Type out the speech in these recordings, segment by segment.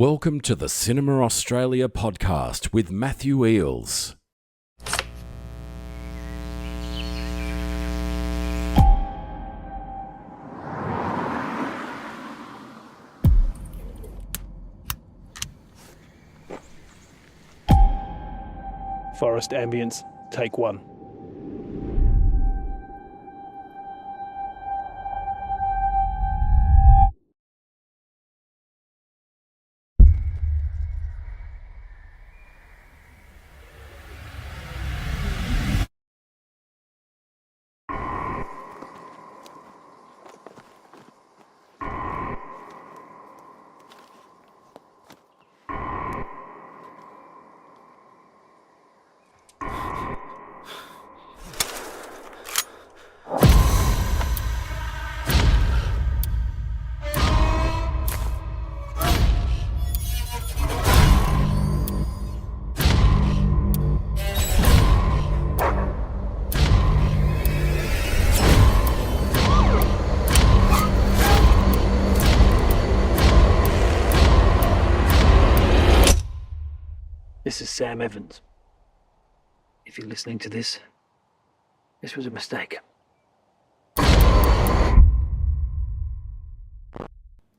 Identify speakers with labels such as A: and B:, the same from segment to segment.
A: Welcome to the Cinema Australia podcast with Matthew Eeles.
B: Forest ambience, take one. This is Sam Evans. If you're listening to this was a mistake.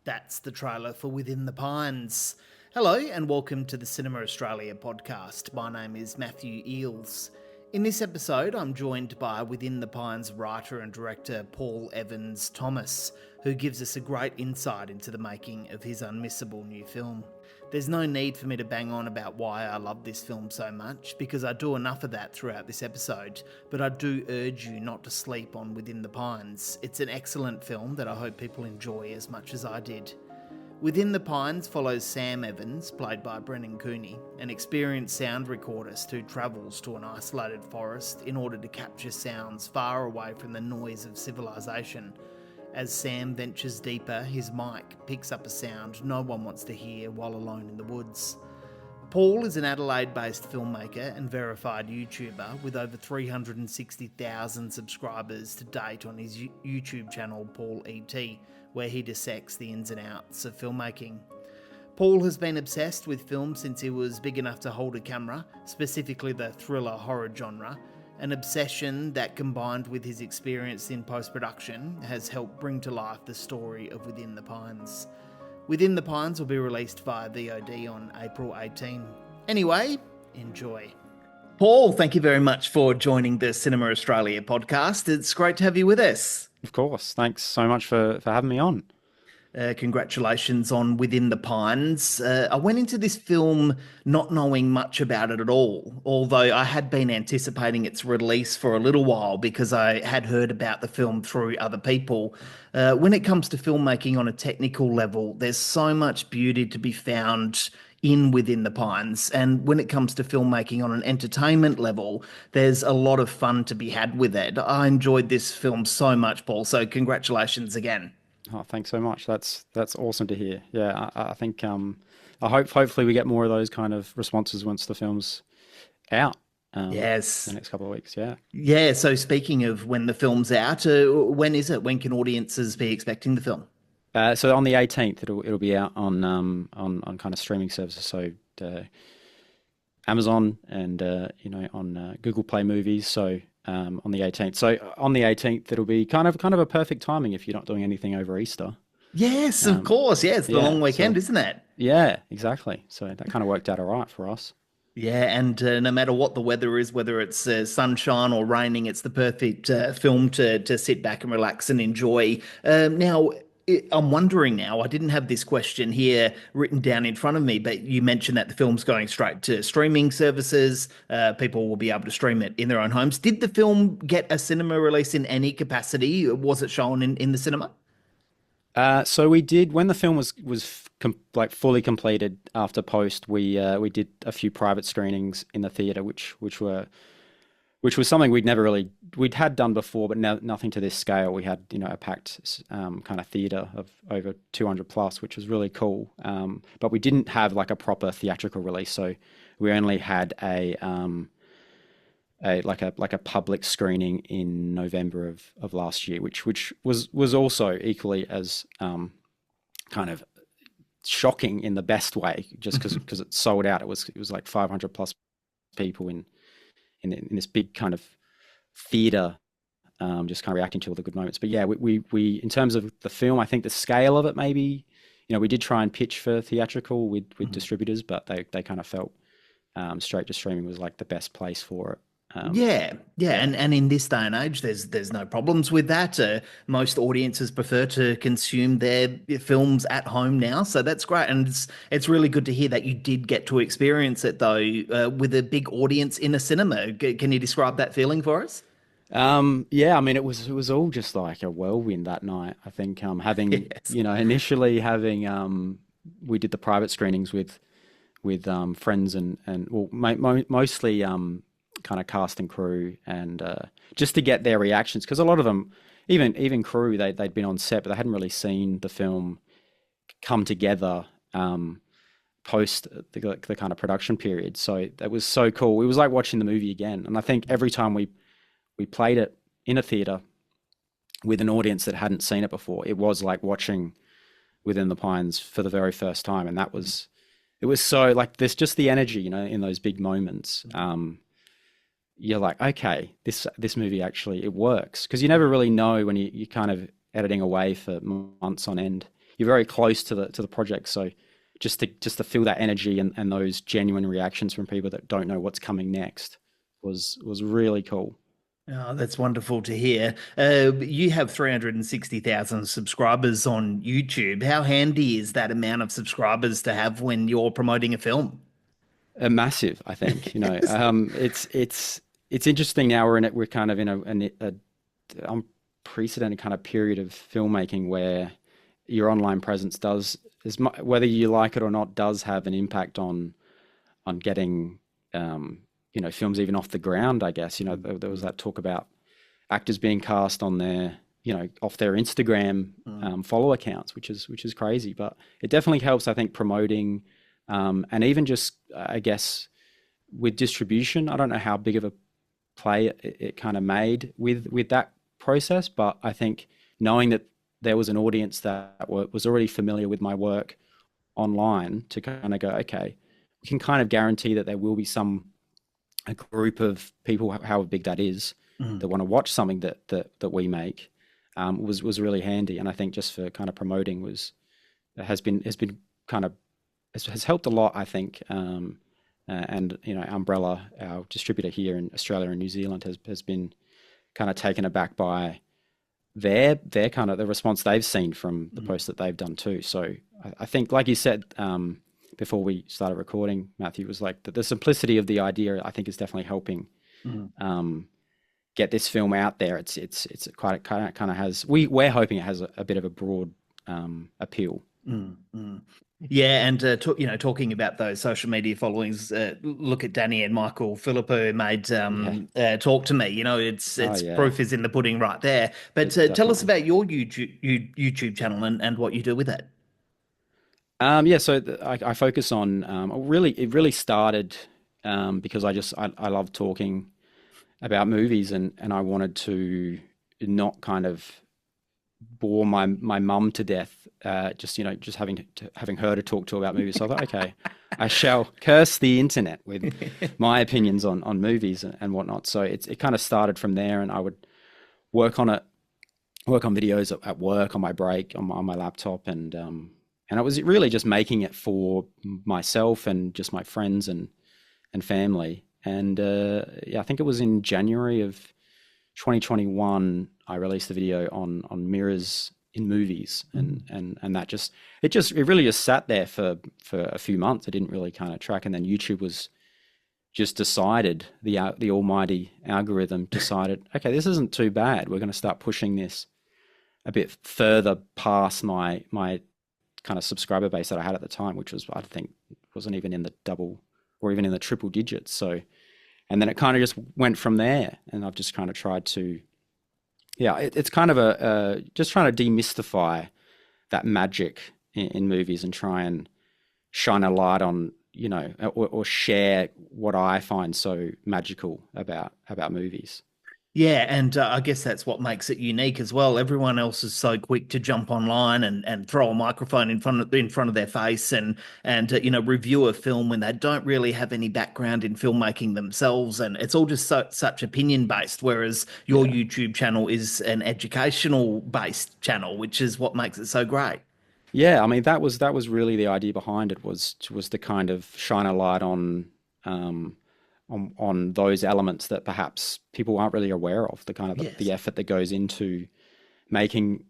C: That's the trailer for Within the Pines. Hello and welcome to the Cinema Australia podcast. My name is Matthew Eeles. In this episode, I'm joined by Within the Pines writer and director Paul Evans Thomas, who gives us a great insight into the making of his unmissable new film. There's no need for me to bang on about why I love this film so much, because I do enough of that throughout this episode, but I do urge you not to sleep on Within the Pines. It's an excellent film that I hope people enjoy as much as I did. Within the Pines follows Sam Evans, played by Brendan Cooney, an experienced sound recordist who travels to an isolated forest in order to capture sounds far away from the noise of civilisation. As Sam ventures deeper, his mic picks up a sound no one wants to hear while alone in the woods. Paul is an Adelaide-based filmmaker and verified YouTuber with over 360,000 subscribers to date on his YouTube channel Paul ET, where he dissects the ins and outs of filmmaking. Paul has been obsessed with film since he was big enough to hold a camera, specifically the thriller horror genre, an obsession that, combined with his experience in post-production, has helped bring to life the story of Within the Pines. Within the Pines will be released via VOD on April 18. Anyway, enjoy. Paul, thank you very much for joining the Cinema Australia podcast. It's great to have you with us.
D: Of course. Thanks so much for having me on.
C: Congratulations on Within the Pines. I went into this film not knowing much about it at all, although I had been anticipating its release for a little while because I had heard about the film through other people. When it comes to filmmaking on a technical level, there's so much beauty to be found in Within the Pines. And when it comes to filmmaking on an entertainment level, there's a lot of fun to be had with it. I enjoyed this film so much, Paul, so congratulations again.
D: Oh, thanks so much. That's awesome to hear. Yeah, I think hopefully we get more of those kind of responses once the film's out.
C: Yes.
D: The next couple of weeks. Yeah.
C: Yeah. So speaking of when the film's out, when is it? When can audiences be expecting the film?
D: So on the 18th, it'll be out on kind of streaming services. So Amazon and on Google Play Movies. So on the 18th. So on the 18th, it'll be kind of a perfect timing if you're not doing anything over Easter.
C: Yes, of course. Yeah, it's the long weekend, isn't it?
D: Yeah, exactly. So that kind of worked out all right for us.
C: Yeah, and no matter what the weather is, whether it's sunshine or raining, it's the perfect film to sit back and relax and enjoy. Now, I'm wondering now, I didn't have this question here written down in front of me, but you mentioned that the film's going straight to streaming services. People will be able to stream it in their own homes. Did the film get a cinema release in any capacity? Was it shown in the cinema?
D: So we did, when the film was fully completed after post, we did a few private screenings in the theatre, which was something we'd had done before, but nothing to this scale. We had, a packed kind of theatre of over 200 plus, which was really cool. But we didn't have like a proper theatrical release. So we only had a public screening in November of last year, which was also equally as kind of shocking in the best way, just because it sold out. It was like 500 plus people in this big kind of theater, just kind of reacting to all the good moments. But yeah, we in terms of the film, I think the scale of it, maybe, we did try and pitch for theatrical with distributors, but they kind of felt straight to streaming was like the best place for it.
C: Yeah. And in this day and age, there's no problems with that. Most audiences prefer to consume their films at home now, so that's great. And it's really good to hear that you did get to experience it though, with a big audience in a cinema. Can you describe that feeling for us?
D: Yeah, I mean, it was all just like a whirlwind that night. I think having
C: Yes.
D: initially having we did the private screenings with friends and well, mostly kind of cast and crew, and just to get their reactions, because a lot of them, even crew, they'd been on set but they hadn't really seen the film come together post the kind of production period. So that was so cool. It was like watching the movie again. And I think every time we played it in a theater with an audience that hadn't seen it before, it was like watching Within the Pines for the very first time. And it was so like, there's just the energy, in those big moments. You're like, okay, this movie actually, it works, because you never really know when you're kind of editing away for months on end. You're very close to the project, so just to feel that energy and those genuine reactions from people that don't know what's coming next was really cool.
C: Oh, that's wonderful to hear. You have 360,000 subscribers on YouTube. How handy is that amount of subscribers to have when you're promoting a film?
D: Massive, I think. It's interesting now. We're kind of in a unprecedented kind of period of filmmaking where your online presence whether you like it or not, does have an impact on getting films even off the ground, I guess. There was that talk about actors being cast on their off their Instagram follow accounts, which is crazy, but it definitely helps, I think, promoting, and even just, I guess, with distribution. I don't know how big of a play it kind of made with that process, but I think knowing that there was an audience that was already familiar with my work online, to kind of go, okay, we can kind of guarantee that there will be a group of people, however big that is, that want to watch something that we make, was really handy. And I think just for kind of promoting has helped a lot, I think. And Umbrella, our distributor here in Australia and New Zealand, has been kind of taken aback by their kind of the response they've seen from the posts that they've done too. So I think, like you said before we started recording, Matthew, was like the simplicity of the idea, I think, is definitely helping get this film out there. It's quite kind of has, we're hoping it has a bit of a broad appeal.
C: Yeah, and talking about those social media followings, look at Danny and Michael Philippou, who made Talk to Me. It's proof is in the pudding right there. But tell us about your YouTube channel and what you do with it.
D: So I focus on it really started because I love talking about movies, and I wanted to not kind of bore my mum to death, just having her to talk to about movies. So I thought, okay, I shall curse the internet with my opinions on movies and whatnot. So it kind of started from there, and I would work on videos at work, on my break, on my laptop, and it was really just making it for myself and just my friends and family. And I think it was in January of 2021 I released a video on mirrors in movies, and it really just sat there for a few months. I didn't really kind of track, and then YouTube was just decided, the almighty algorithm decided, okay, this isn't too bad. We're going to start pushing this a bit further past my kind of subscriber base that I had at the time, which was, I think, wasn't even in the double or even in the triple digits. So, and then it kind of just went from there, and I've just kind of tried to, it's kind of just trying to demystify that magic in movies and try and shine a light on, or share what I find so magical about movies.
C: Yeah, and I guess that's what makes it unique as well. Everyone else is so quick to jump online and throw a microphone in front of their face and review a film when they don't really have any background in filmmaking themselves, and it's all just such opinion based. Whereas your
D: Yeah.
C: YouTube channel is an educational based channel, which is what makes it so great.
D: Yeah, I mean that was really the idea behind it was to kind of shine a light um, on those elements that perhaps people aren't really aware of, the kind of the
C: Yes.
D: effort that goes into making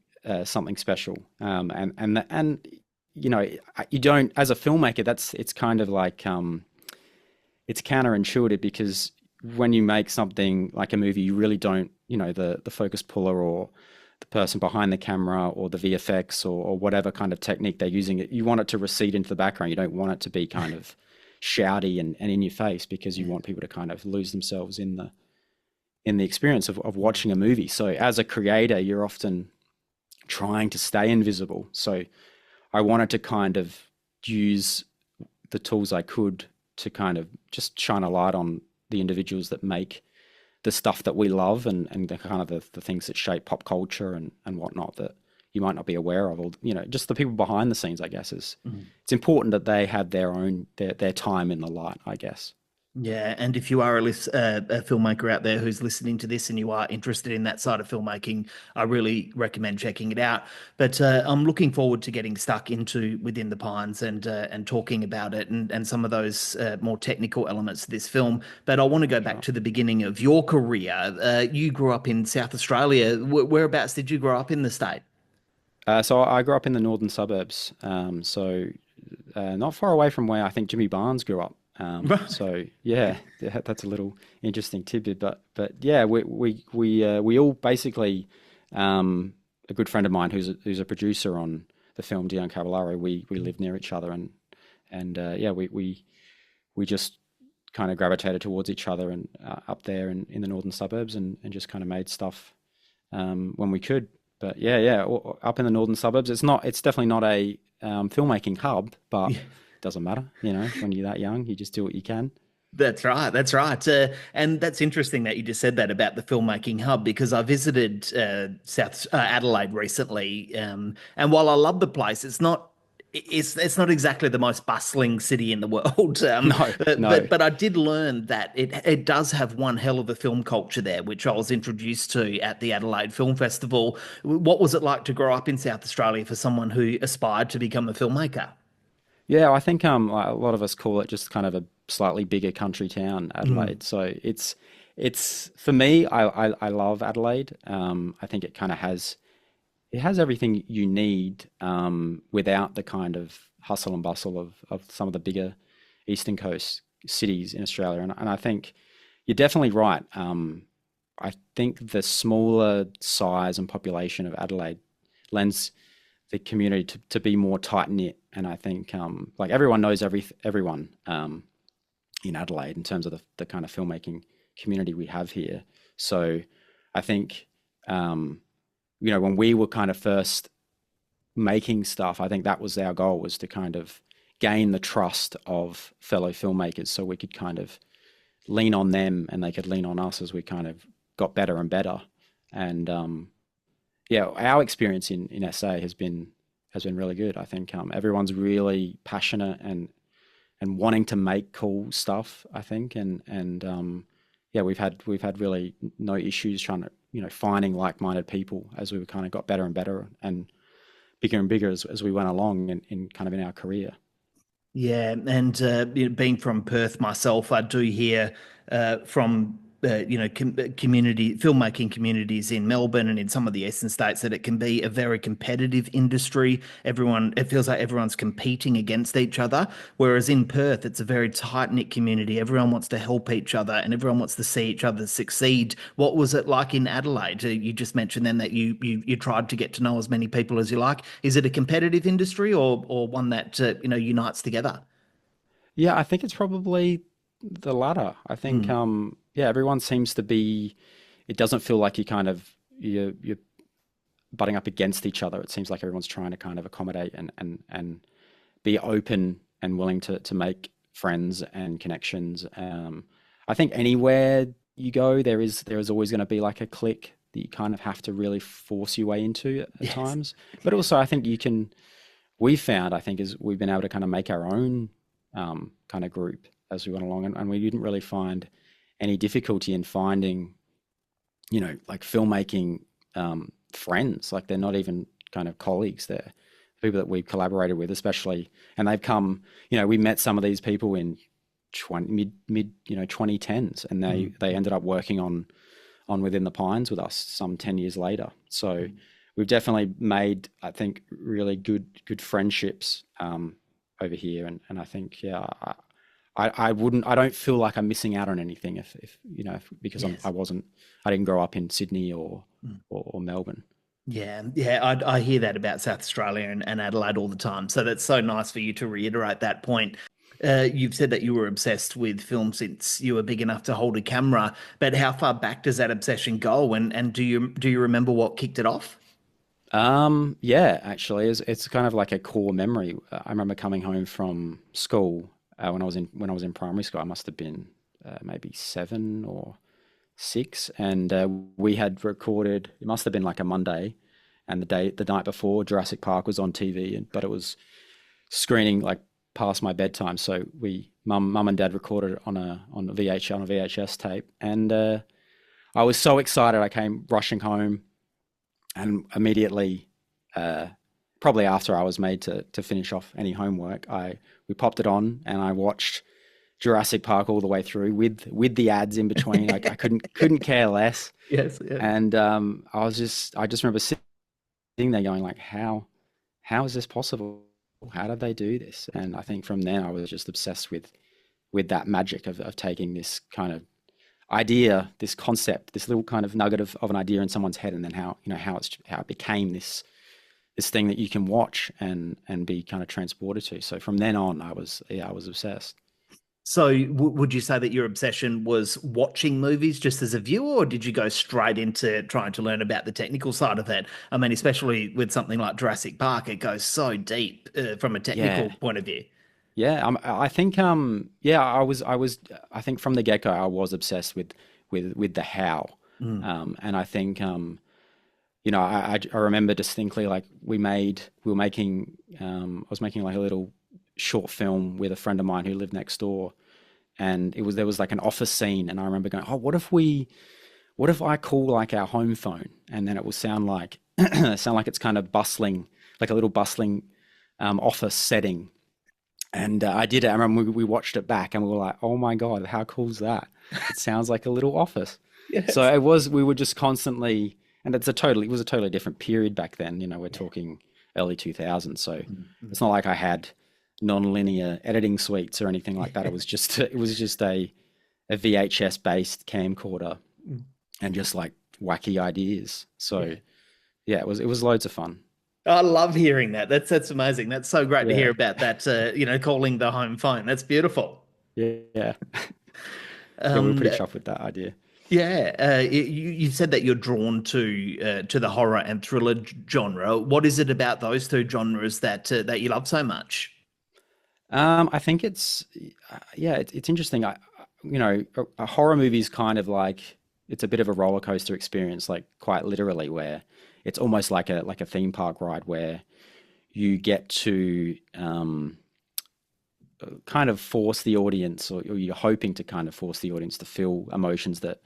D: something special. And you know, you don't, as a filmmaker, it's kind of like it's counterintuitive because when you make something like a movie, you really don't, the focus puller or the person behind the camera or the VFX or whatever kind of technique they're using it, you want it to recede into the background. You don't want it to be kind of shouty and in your face because you want people to kind of lose themselves in the experience of watching a movie. So as a creator, you're often trying to stay invisible. So I wanted to kind of use the tools I could to kind of just shine a light on the individuals that make the stuff that we love and the kind of the things that shape pop culture and whatnot that you might not be aware of, or just the people behind the scenes. I guess is it's important that they have their time in the light, I guess.
C: Yeah, and if you are a filmmaker out there who's listening to this and you are interested in that side of filmmaking, I really recommend checking it out. But I'm looking forward to getting stuck into Within the Pines and talking about it and some of those more technical elements of this film. But I want to go back
D: Sure.
C: to the beginning of your career. You grew up in South Australia. Whereabouts did you grow up in the state?
D: So I grew up in the northern suburbs, not far away from where I think Jimmy Barnes grew up. So yeah, that's a little interesting tidbit. But yeah, we all basically, a good friend of mine who's a producer on the film Dion Cavallaro. We lived near each other and yeah, we just kind of gravitated towards each other and up there in the northern suburbs and just kind of made stuff when we could. But yeah, up in the northern suburbs, it's definitely not a filmmaking hub, but it doesn't matter, when you're that young, you just do what you can.
C: That's right. That's right. And that's interesting that you just said that about the filmmaking hub because I visited South Adelaide recently, and while I love the place, it's not exactly the most bustling city in the world.
D: No,
C: But,
D: no.
C: but I did learn that it does have one hell of a film culture there, which I was introduced to at the Adelaide Film Festival. What was it like to grow up in South Australia for someone who aspired to become a filmmaker?
D: Yeah, I think like a lot of us call it just kind of a slightly bigger country town,
C: Mm.
D: Adelaide. So it's for me, I love Adelaide. I think it has everything you need without the kind of hustle and bustle of some of the bigger Eastern Coast cities in Australia. And I think you're definitely right. I think the smaller size and population of Adelaide lends the community to be more tight knit. And I think like everyone knows everyone in Adelaide in terms of the kind of filmmaking community we have here. So I think when we were kind of first making stuff, I think that was our goal, was to kind of gain the trust of fellow filmmakers so we could kind of lean on them and they could lean on us as we kind of got better and better. And yeah, our experience in SA has been really good. I think everyone's really passionate and wanting to make cool stuff, I think. And yeah, we've had really no issues trying to, finding like-minded people as we kind of got better and better and bigger as we went along in kind of in our career.
C: Yeah, and being from Perth myself, I do hear from community filmmaking communities in Melbourne and in some of the eastern states that it can be a very competitive industry. It feels like everyone's competing against each other, whereas in Perth, it's a very tight-knit community. Everyone wants to help each other and everyone wants to see each other succeed. What was it like in Adelaide? You just mentioned then that you tried to get to know as many people as you like. Is it a competitive industry or one that unites together?
D: Yeah, I think it's probably the latter. I think
C: Mm.
D: yeah, everyone seems to be. It doesn't feel like you're butting up against each other. It seems like everyone's trying to kind of accommodate and be open and willing to make friends and connections. I think anywhere you go, there is always going to be like a clique that you kind of have to really force your way into at
C: Yes.
D: times. But also, I think we found, I think, is we've been able to kind of make our own kind of group as we went along, and we didn't really find any difficulty in finding, like filmmaking friends. Like they're not even kind of colleagues, they're people that we've collaborated with, especially, and they've come, we met some of these people in mid 2010s, and they ended up working on Within the Pines with us some 10 years later. So we've definitely made, I think, really good friendships over here, and I think, I don't feel like I'm missing out on anything if because
C: Yes.
D: I didn't grow up in Sydney or Melbourne.
C: Yeah, I hear that about South Australia and Adelaide all the time. So that's so nice for you to reiterate that point. You've said that you were obsessed with film since you were big enough to hold a camera, but how far back does that obsession go? And do you remember what kicked it off?
D: Yeah, actually, it's kind of like a core memory. I remember coming home from school when I was in primary school. I must have been maybe 7 or 6, and we had recorded. It must have been like a Monday, and the night before, Jurassic Park was on TV, but it was screening like past my bedtime. So mum and dad recorded it on a VHS tape, and I was so excited. I came rushing home, and immediately, probably after I was made to finish off any homework, we popped it on, and I watched Jurassic Park all the way through with the ads in between. Like I couldn't care less.
C: Yes, yeah.
D: And I just remember sitting there going like, how is this possible? How did they do this? And I think from then I was just obsessed with that magic of taking this kind of idea, this concept, this little kind of nugget of an idea in someone's head, and then how it became this thing that you can watch and be kind of transported to. So from then on, I was obsessed.
C: So would you say that your obsession was watching movies just as a viewer, or did you go straight into trying to learn about the technical side of it? I mean, especially with something like Jurassic Park, it goes so deep from a technical point of view.
D: Yeah, I think I was I think from the get-go I was obsessed with the how. And I think I remember distinctly, like I was making like a little short film with a friend of mine who lived next door, and there was like an office scene, and I remember going, oh, what if I call like our home phone, and then it will sound like it's kind of bustling, like a little bustling office setting. And I did it. I remember we watched it back, and we were like, oh my God, how cool is that? It sounds like a little office.
C: Yes.
D: So we were just constantly, and it was a totally different period back then. We're talking early 2000s. So it's not like I had non-linear editing suites or anything like that. It was just a VHS based camcorder and just like wacky ideas. So yeah, it was loads of fun.
C: I love hearing that. That's amazing. That's so great to hear about that. Calling the home phone. That's beautiful.
D: Yeah. We were pretty chuffed with that idea.
C: Yeah, you said that you're drawn to the horror and thriller genre. What is it about those two genres that you love so much?
D: I think it's interesting. A horror movie is kind of like, it's a bit of a roller coaster experience, like quite literally, where it's almost like a theme park ride where you get to kind of force the audience, or you're hoping to kind of force the audience to feel emotions that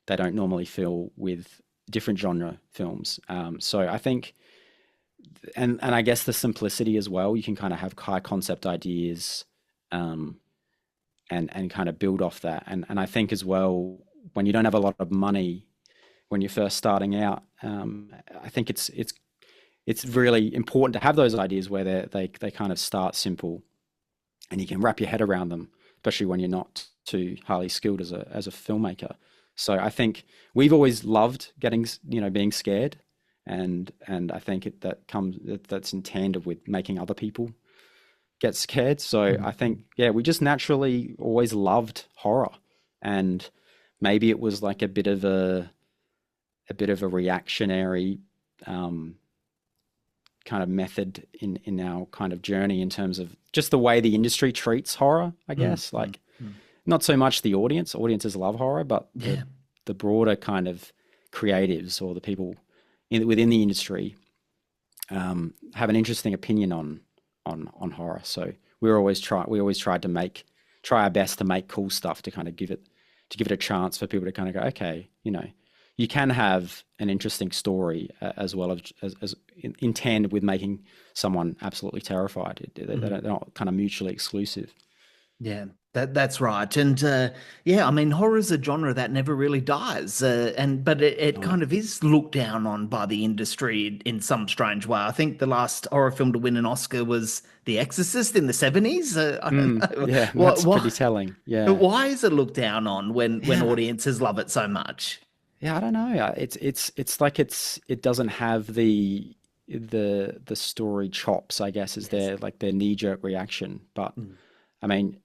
D: they don't normally feel with different genre films. So I think, and I guess the simplicity as well, you can kind of have high concept ideas and kind of build off that. And I think as well, when you don't have a lot of money, when you're first starting out, I think it's really important to have those ideas where they kind of start simple, and you can wrap your head around them, especially when you're not too highly skilled as a filmmaker. So I think we've always loved being scared, and I think that's in tandem with making other people get scared. So I think we just naturally always loved horror, and maybe it was like a bit of a reactionary kind of method in our kind of journey in terms of just the way the industry treats horror, I guess. not so much the audience. Audiences love horror, but the broader kind of creatives or the people within the industry have an interesting opinion on horror. So we always tried to try our best to make cool stuff to kind of give it a chance for people to kind of go, okay, you can have an interesting story as well as in tandem with making someone absolutely terrified. They're not kind of mutually exclusive.
C: Yeah, that's right. And I mean, horror is a genre that never really dies. But it kind of is looked down on by the industry in some strange way. I think the last horror film to win an Oscar was The Exorcist in the 70s. I don't know.
D: Yeah, that's pretty telling. Yeah.
C: Why is it looked down on when audiences love it so much?
D: Yeah, I don't know. It's like it doesn't have the story chops, I guess, is their knee-jerk reaction. But I mean,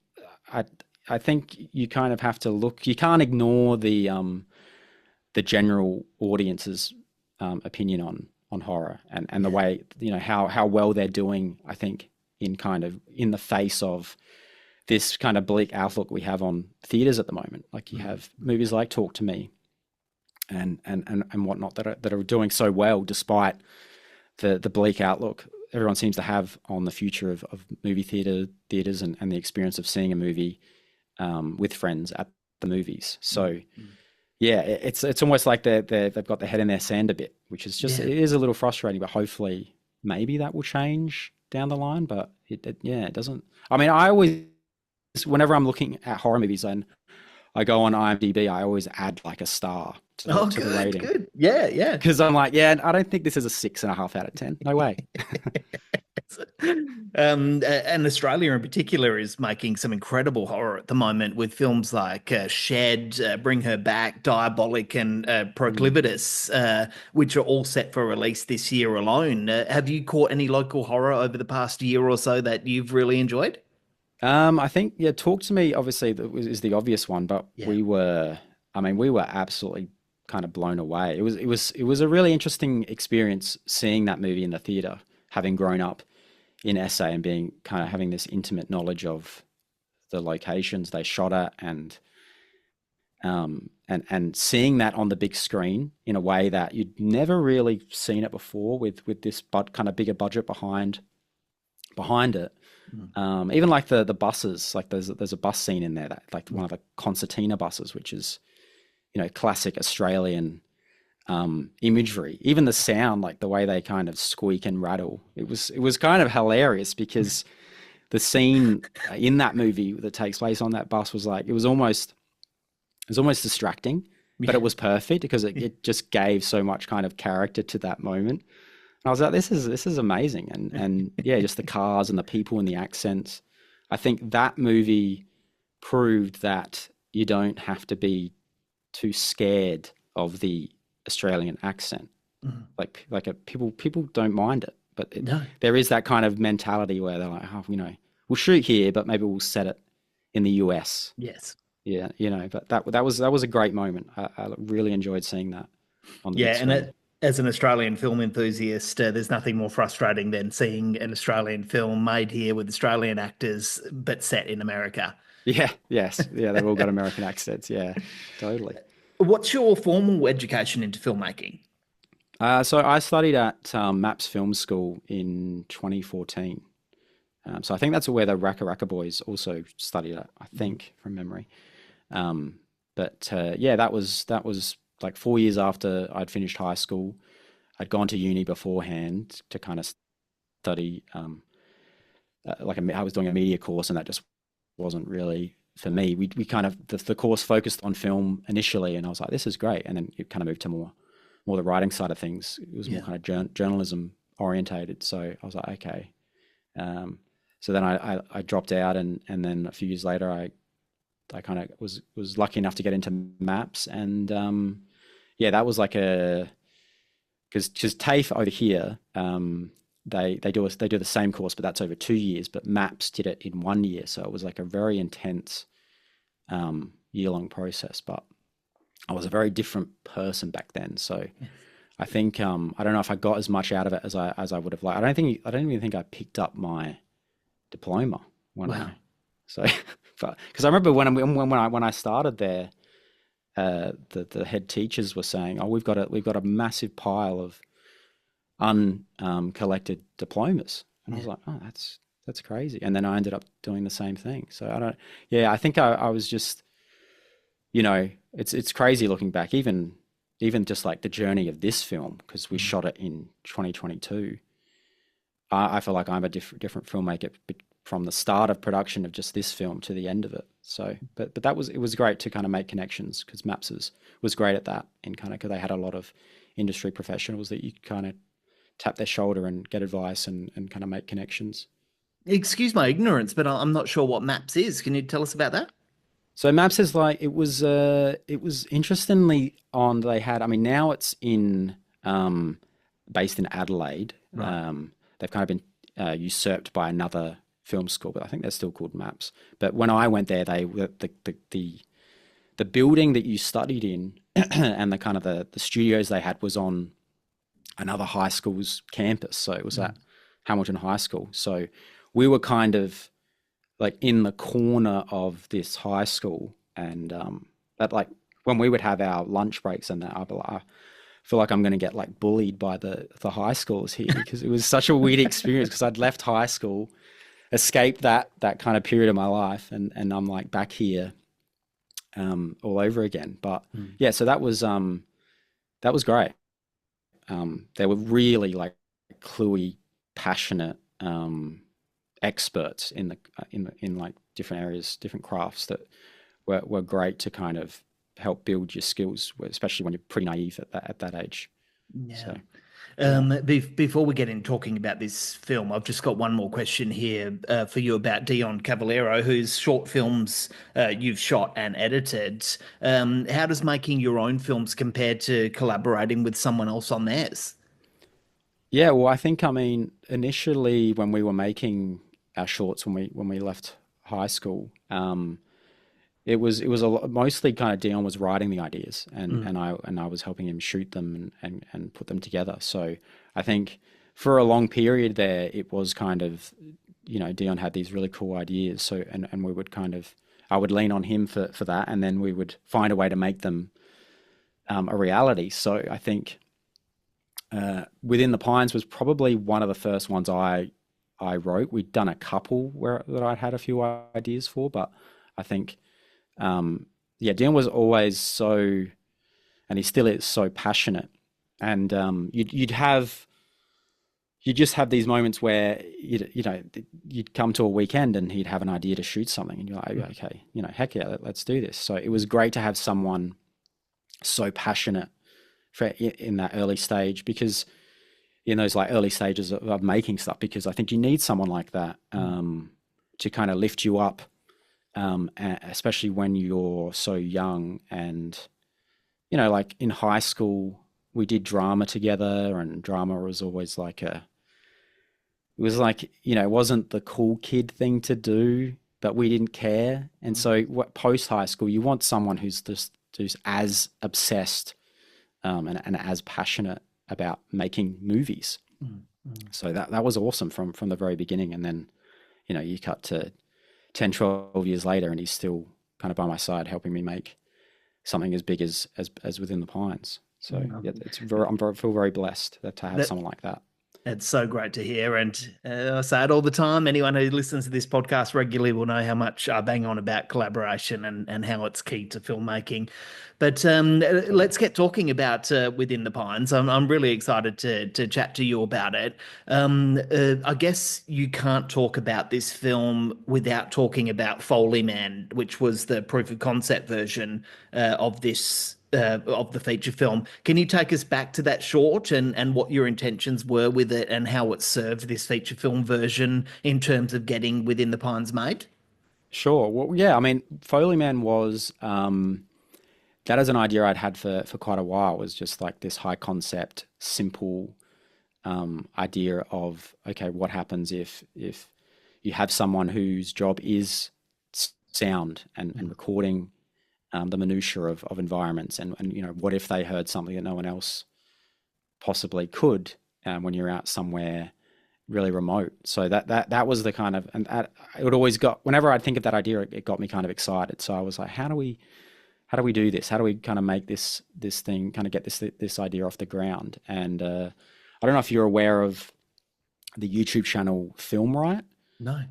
D: I think you kind of have to look. You can't ignore the general audience's opinion on horror and the way how well they're doing. I think in the face of this kind of bleak outlook we have on theaters at the moment. Like you have movies like Talk to Me and whatnot that are doing so well despite the bleak outlook everyone seems to have on the future of movie theaters and the experience of seeing a movie with friends at the movies. So yeah, it's almost like they've got their head in their sand a bit, which is just it is a little frustrating. But hopefully, maybe that will change down the line. But it doesn't. I mean, whenever I'm looking at horror movies and I go on IMDb, I always add like a star to the rating.
C: Good. Yeah.
D: Because I'm like, I don't think this is a 6.5 out of 10. No way.
C: And Australia in particular is making some incredible horror at the moment with films like Shed, Bring Her Back, Diabolic, and Proclivitus, which are all set for release this year alone. Have you caught any local horror over the past year or so that you've really enjoyed?
D: I think, Talk to Me obviously is the obvious one, but we were absolutely kind of blown away. It was a really interesting experience seeing that movie in the theater, having grown up in SA and having this intimate knowledge of the locations they shot at and seeing that on the big screen in a way that you'd never really seen it before with this kind of bigger budget behind it. Even like the buses, like there's a bus scene in there that like one of the concertina buses, which is classic Australian imagery. Even the sound, like the way they kind of squeak and rattle, it was kind of hilarious because the scene in that movie that takes place on that bus was like it was almost distracting, but it was perfect because it just gave so much kind of character to that moment. And I was like, this is amazing, and just the cars and the people and the accents. I think that movie proved that you don't have to be too scared of the Australian accent. People don't mind it, but there is that kind of mentality where they're like, we'll shoot here, but maybe we'll set it in the US.
C: Yes.
D: Yeah, but that was a great moment. I really enjoyed seeing that on the big screen.
C: As an Australian film enthusiast, there's nothing more frustrating than seeing an Australian film made here with Australian actors, but set in America.
D: Yeah, yes. Yeah, they've all got American accents. Yeah, totally.
C: What's your formal education into filmmaking?
D: So I studied at MAPS Film School in 2014. So I think that's where the Raka Raka boys also studied at, I think, from memory. But that was like 4 years after I'd finished high school. I'd gone to uni beforehand to kind of study, I was doing a media course, and that just wasn't really for me. We kind of, the course focused on film initially, and I was like, this is great. And then it kind of moved to more the writing side of things. It was more kind of journalism orientated. So I was like, okay. So then I dropped out, and then a few years later, I kind of was lucky enough to get into MAPS, and that was like because TAFE over here, they do the same course, but that's over 2 years. But MAPS did it in 1 year, so it was like a very intense year-long process. But I was a very different person back then, so I think I don't know if I got as much out of it as I would have liked. I don't even think I picked up my diploma when So, but because I remember when I started there, the head teachers were saying, "Oh, we've got a massive pile of uncollected diplomas," and I was like, "Oh, that's crazy." And then I ended up doing the same thing. So I think I was just, it's crazy looking back, even just like the journey of this film, because we shot it in 2022. I feel like I'm a different filmmaker from the start of production of just this film to the end of it. So, but it was great to kind of make connections, because Maps was great at that, and kind of because they had a lot of industry professionals that you kind of tap their shoulder and get advice and kind of make connections.
C: Excuse my ignorance, but I'm not sure what Maps is. Can you tell us about that?
D: So Maps is like, it was interestingly on, they had, I mean, now it's based in Adelaide.
C: Right.
D: They've kind of been usurped by another film school, but I think they're still called Maps. But when I went there, the building that you studied in and the kind of the studios they had was on another high school's campus. So it was at Hamilton High School. So we were kind of like in the corner of this high school, and but like when we would have our lunch breaks and that, I'd be like, I feel like I'm going to get like bullied by the high schoolers here, because it was such a weird experience, because I'd left high school, escaped that kind of period of my life, and I'm like back here all over again. But yeah, so that was great. They were really like cluey, passionate experts in like different areas, different crafts that were great to kind of help build your skills, especially when you're pretty naive at that age.
C: Yeah.
D: So
C: Before we get in talking about this film, I've just got one more question here for you about Dion Cavallero, whose short films you've shot and edited. How does making your own films compare to collaborating with someone else on theirs?
D: yeah, well, I think, I mean, initially when we were making our shorts, when we left high school, it was mostly kind of Dion was writing the ideas, and I was helping him shoot them and put them together. So I think for a long period there, it was kind of, Dion had these really cool ideas. So and we would kind of, I would lean on him for that, and then we would find a way to make them a reality. So I think Within the Pines was probably one of the first ones I wrote. We'd done a couple that I'd had a few ideas for, but I think Dion was always so, and he still is so passionate. And you'd just have these moments where you'd come to a weekend and he'd have an idea to shoot something, and you're like, okay, heck yeah, let's do this. So it was great to have someone so passionate in that early stage, because in those like early stages of making stuff, because I think you need someone like that to kind of lift you up, especially when you're so young. And like in high school we did drama together, and drama was always like it wasn't the cool kid thing to do, but we didn't care. And so post high school you want someone who's as obsessed and as passionate about making movies. So that was awesome from the very beginning. And then, you cut to 10, 12 years later, and he's still kind of by my side helping me make something as big as Within the Pines. So I feel very blessed to have someone like that.
C: It's so great to hear. And I say it all the time. Anyone who listens to this podcast regularly will know how much I bang on about collaboration and how it's key to filmmaking. But let's get talking about Within the Pines. I'm really excited to chat to you about it. I guess you can't talk about this film without talking about Foley Man, which was the proof of concept version of this of the feature film. Can you take us back to that short and what your intentions were with it, and how it served this feature film version in terms of getting Within the Pines made?
D: Sure. Well, yeah, I mean, Foley Man was, that is an idea I'd had for quite a while. It was just like this high concept, simple idea of, okay, what happens if you have someone whose job is sound and recording the minutiae of environments, and what if they heard something that no one else possibly could when you're out somewhere really remote. So that was the kind of, and it would always got, whenever I'd think of that idea, it got me kind of excited. So I was like, how do we do this? How do we kind of make this thing, kind of get this idea off the ground? And I don't know if you're aware of the YouTube channel Film Right.
C: No.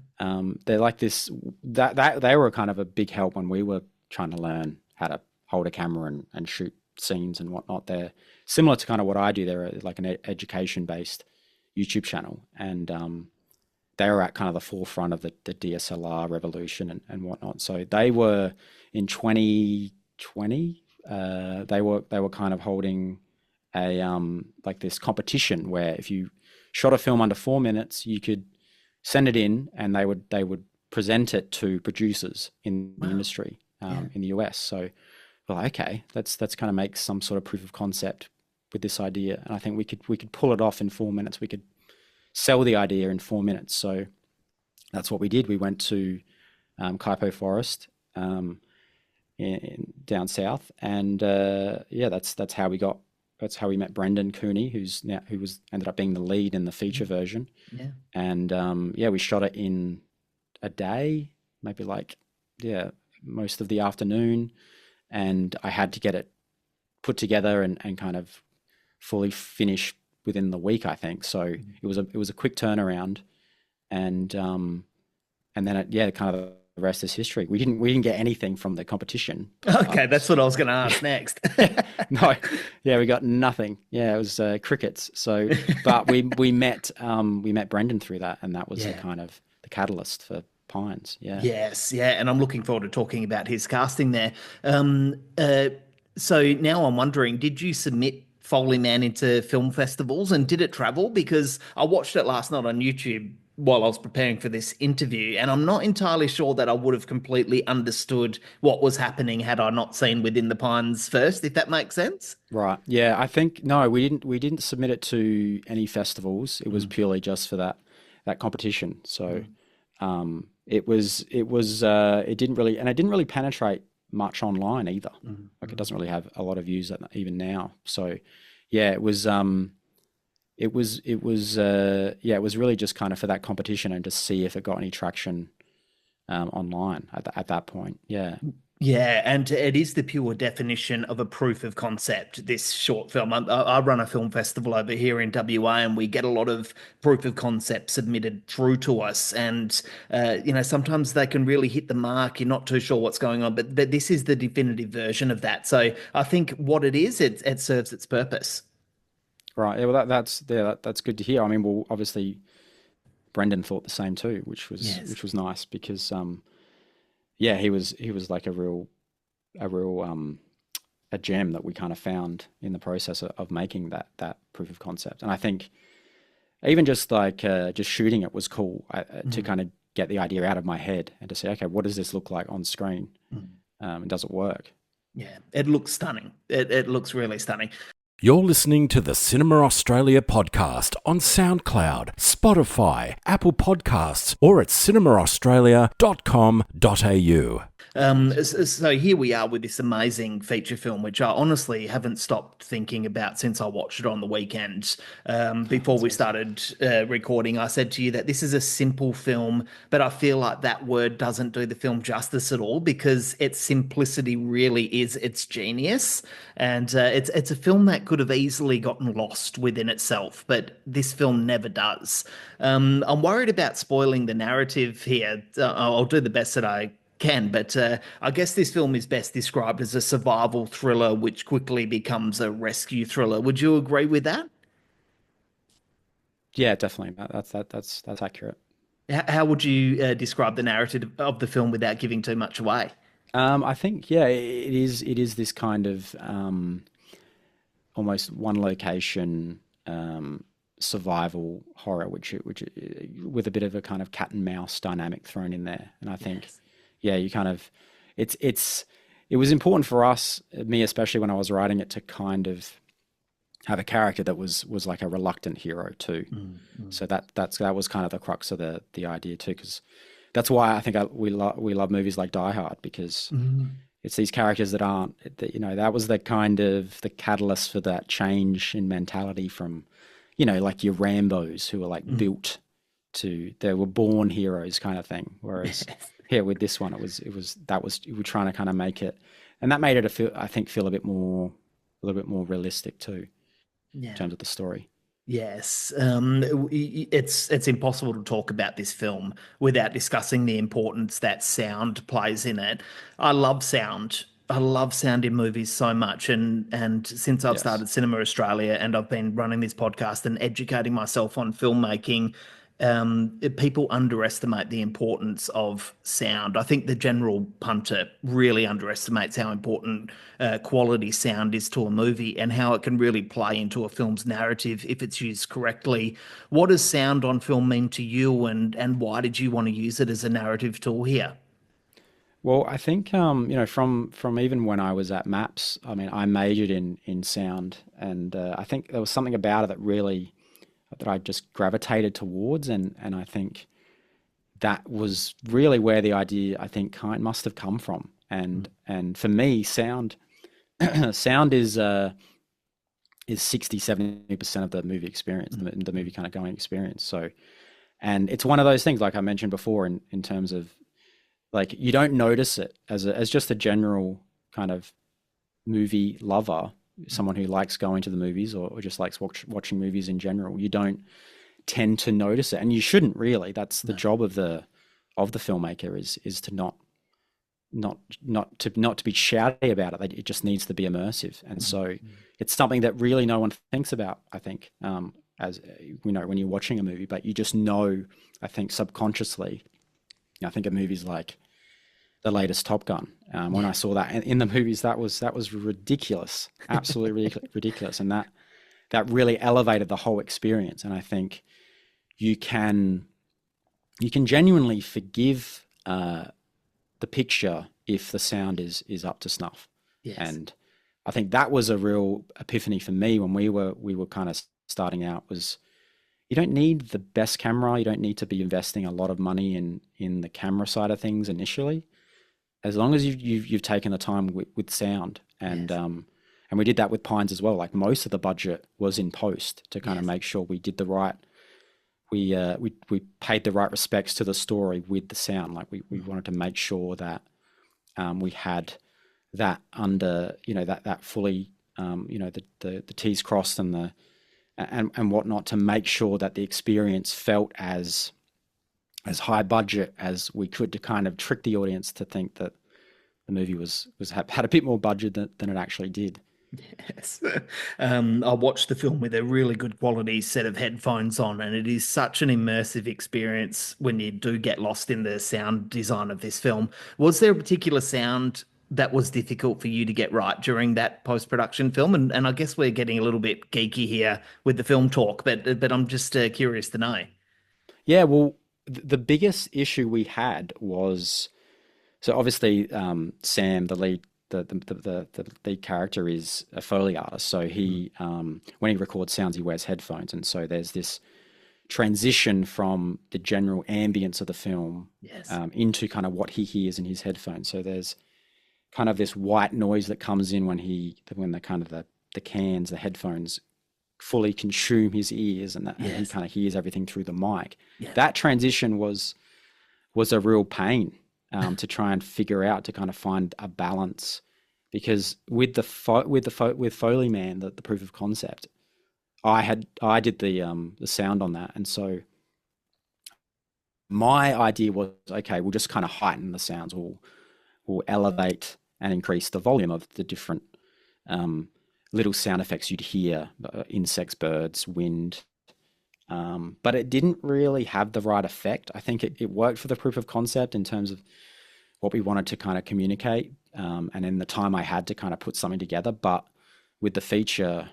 D: They're like this, that they were kind of a big help when we were trying to learn how to hold a camera and shoot scenes and whatnot. They're similar to kind of what I do. They're like an education-based YouTube channel, and they were at kind of the forefront of the DSLR revolution and whatnot. So they were in 2020. They were kind of holding a like this competition where if you shot a film under 4 minutes, you could send it in, and they would present it to producers in the industry in the US. So we're like, okay, let's kind of make some sort of proof of concept with this idea, and I think we could pull it off in 4 minutes. We could sell the idea in 4 minutes. So that's what we did. We went to Kaipo Forest down south, and that's how we met Brendan Cooney, who ended up being the lead in the feature version.
C: Yeah.
D: And we shot it in a day, maybe most of the afternoon, and I had to get it put together and kind of fully finished within the week, I think. So it was a quick turnaround, and then kind of the rest is history. We didn't get anything from the competition.
C: Okay, that's what I was going to ask next.
D: No, we got nothing. Yeah, it was crickets. So, but we met Brendan through that, and that was the kind of the catalyst for Pines. Yeah.
C: Yes, yeah, and I'm looking forward to talking about his casting there. So now I'm wondering, did you submit Foley Man into film festivals, and did it travel? Because I watched it last night on YouTube while I was preparing for this interview, and I'm not entirely sure that I would have completely understood what was happening had I not seen Within the Pines first, if that makes sense.
D: Right. Yeah, I think no, we didn't submit it to any festivals. It was purely just for that competition. So it didn't really penetrate much online either. Like it doesn't really have a lot of views even now. So yeah, it was really just kind of for that competition and to see if it got any traction online at that point. Yeah.
C: Yeah, and it is the pure definition of a proof of concept, this short film. I run a film festival over here in WA, and we get a lot of proof of concept submitted through to us. And, sometimes they can really hit the mark. You're not too sure what's going on, but this is the definitive version of that. So I think what it is, it serves its purpose.
D: Right. Yeah, well, that's good to hear. I mean, well, obviously, Brendan thought the same too, which was nice because, he was like a real a gem that we kind of found in the process of making that proof of concept. And I think even just just shooting it was cool to kind of get the idea out of my head and to say, okay, what does this look like on screen? And does it work?
C: Yeah, it looks stunning. It looks really stunning.
A: You're listening to the Cinema Australia podcast on SoundCloud, Spotify, Apple Podcasts, or at cinemaaustralia.com.au.
C: So here we are with this amazing feature film, which I honestly haven't stopped thinking about since I watched it on the weekend. Before we started recording, I said to you that this is a simple film, but I feel like that word doesn't do the film justice at all, because its simplicity really is its genius. And it's a film that could have easily gotten lost within itself, but this film never does. I'm worried about spoiling the narrative here. I'll do the best that I can, but I guess this film is best described as a survival thriller which quickly becomes a rescue thriller. Would you agree with that?
D: Yeah, definitely. That's accurate.
C: How would you describe the narrative of the film without giving too much away?
D: I think it is this kind of almost one location survival horror, which with a bit of a kind of cat and mouse dynamic thrown in there. And I think you kind of it was important for us, me especially when I was writing it, to kind of have a character that was like a reluctant hero too. So that was kind of the crux of the idea too, because that's why I think we love movies like Die Hard, because it's these characters that aren't, that was the kind of the catalyst for that change in mentality from, like your Rambos who are like built they were born heroes kind of thing. Whereas here with this one, we were trying to kind of make it, and that made it feel a little bit more realistic too, in terms of the story.
C: Yes, it's impossible to talk about this film without discussing the importance that sound plays in it. I love sound. I love sound in movies so much, and since I've
D: Yes.
C: started Cinema Australia and I've been running this podcast and educating myself on filmmaking, people underestimate the importance of sound. I think the general punter really underestimates how important quality sound is to a movie and how it can really play into a film's narrative if it's used correctly. What does sound on film mean to you, and why did you want to use it as a narrative tool here?
D: Well, I think from even when I was at Maps, I mean, I majored in sound, and I think there was something about it that I just gravitated towards, and I think that was really where the idea I think must have come from. And for me, sound sound is 60-70% of the movie experience, the movie kind of going experience. So, and it's one of those things, like I mentioned before, in terms of, like, you don't notice it as just a general kind of movie lover, someone who likes going to the movies or just likes watching movies in general. You don't tend to notice it, and you shouldn't really. That's the job of the filmmaker is to not to be shouty about it. It just needs to be immersive, and so it's something that really no one thinks about, I think, as you know, when you're watching a movie, but you just know, I think subconsciously. I think of movies like the latest Top Gun. When I saw that in the movies, that was ridiculous, absolutely ridiculous, and that really elevated the whole experience. And I think you can genuinely forgive the picture if the sound is up to snuff.
C: Yes.
D: And I think that was a real epiphany for me when we were kind of starting out. Was you don't need the best camera. You don't need to be investing a lot of money in the camera side of things initially, as long as you've taken the time with sound. And and we did that with Pines as well. Like, most of the budget was in post to kind of make sure we did the right. We paid the right respects to the story with the sound. Like, we wanted to make sure that we had that under, that fully, the T's crossed and whatnot, to make sure that the experience felt as high budget as we could, to kind of trick the audience to think that the movie had a bit more budget than it actually did.
C: Yes. I watched the film with a really good quality set of headphones on, and it is such an immersive experience when you do get lost in the sound design of this film. Was there a particular sound that was difficult for you to get right during that post-production film? And I guess we're getting a little bit geeky here with the film talk, but I'm just curious to know.
D: Yeah, well, the biggest issue we had was, so obviously Sam, the lead character, is a Foley artist. So he when he records sounds, he wears headphones, and so there's this transition from the general ambience of the film into kind of what he hears in his headphones. So there's kind of this white noise that comes in when the headphones fully consume his ears, and he kind of hears everything through the mic. That transition was a real pain to try and figure out, to kind of find a balance, because with Foley Man, the proof of concept, I did the sound on that, and so my idea was, okay, we'll just kind of heighten the sounds, we'll elevate and increase the volume of the different little sound effects you'd hear, insects, birds, wind. But it didn't really have the right effect. I think it worked for the proof of concept in terms of what we wanted to kind of communicate, and in the time I had to kind of put something together. But with the feature,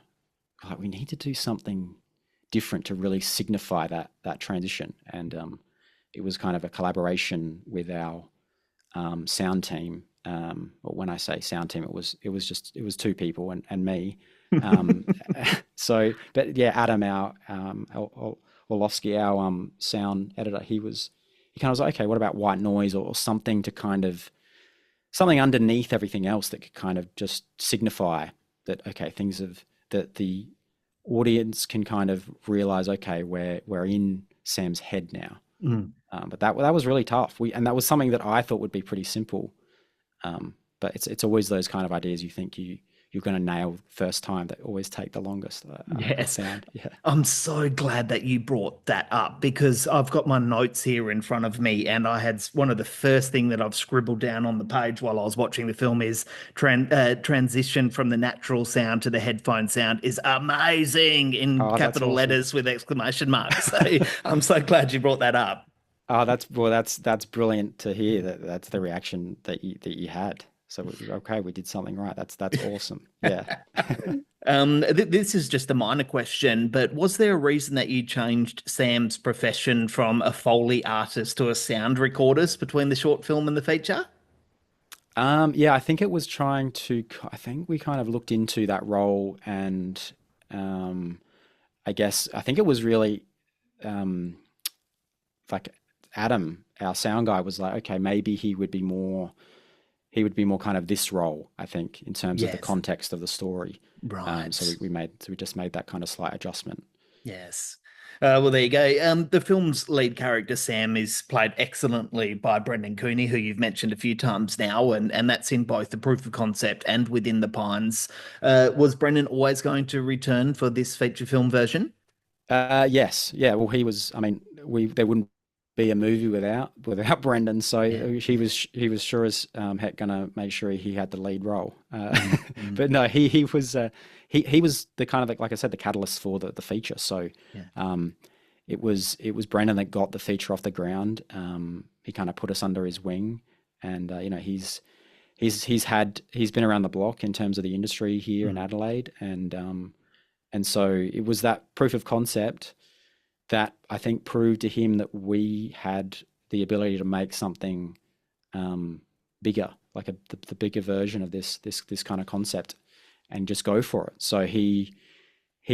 D: we need to do something different to really signify that transition. And it was kind of a collaboration with our sound team. Or when I say sound team, it was two people and me. So, but yeah, Adam, our Orlovsky, our sound editor, he kind of was like, okay, what about white noise or something to kind of, something underneath everything else that could kind of just signify that, okay, that the audience can kind of realize, okay, we're in Sam's head now.
C: Mm.
D: But that was really tough. And that was something that I thought would be pretty simple. But it's always those kind of ideas you think you're going to nail first time that always take the longest.
C: Yes.
D: Sound. Yeah.
C: I'm so glad that you brought that up because I've got my notes here in front of me, and I had one of the first thing that I've scribbled down on the page while I was watching the film is transition from the natural sound to the headphone sound is amazing in capital
D: awesome.
C: letters with exclamation marks. So I'm so glad you brought that up.
D: Oh, that's brilliant to hear that's the reaction that you had. So okay, we did something right. That's awesome. Yeah.
C: This is just a minor question, but was there a reason that you changed Sam's profession from a Foley artist to a sound recordist between the short film and the feature?
D: Yeah, I think it was I think we kind of looked into that role, and I think it was really like Adam, our sound guy, was like, okay, maybe he would be more kind of this role, I think, in terms of the context of the story.
C: Right.
D: So we just made that kind of slight adjustment.
C: Yes. Well, there you go. The film's lead character, Sam, is played excellently by Brendan Cooney, who you've mentioned a few times now, and that's in both the proof of concept and Within the Pines. Was Brendan always going to return for this feature film version?
D: Yes. Yeah. Well, he was. I mean, there wouldn't be a movie without Brendan, so he was sure as heck gonna make sure he had the lead role. But no, he was the kind of like I said, the catalyst for the feature. So it was Brendan that got the feature off the ground. He kind of put us under his wing, and he's been around the block in terms of the industry here in Adelaide, and so it was that proof of concept that I think proved to him that we had the ability to make something bigger, like the bigger version of this kind of concept, and just go for it. So he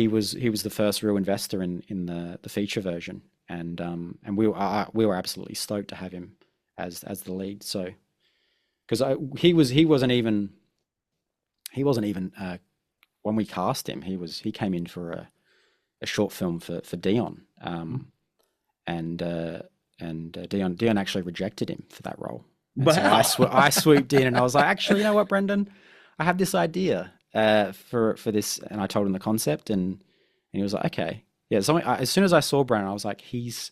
D: was the first real investor in the feature version, and we were absolutely stoked to have him as the lead. So because he wasn't even when we cast him, he came in for a short film for Dion, and Dion actually rejected him for that role. And
C: wow.
D: So I swooped in and I was like, actually, you know what, Brendan, I have this idea for this, and I told him the concept, and he was like, okay, yeah. So as soon as I saw Brendan, I was like, he's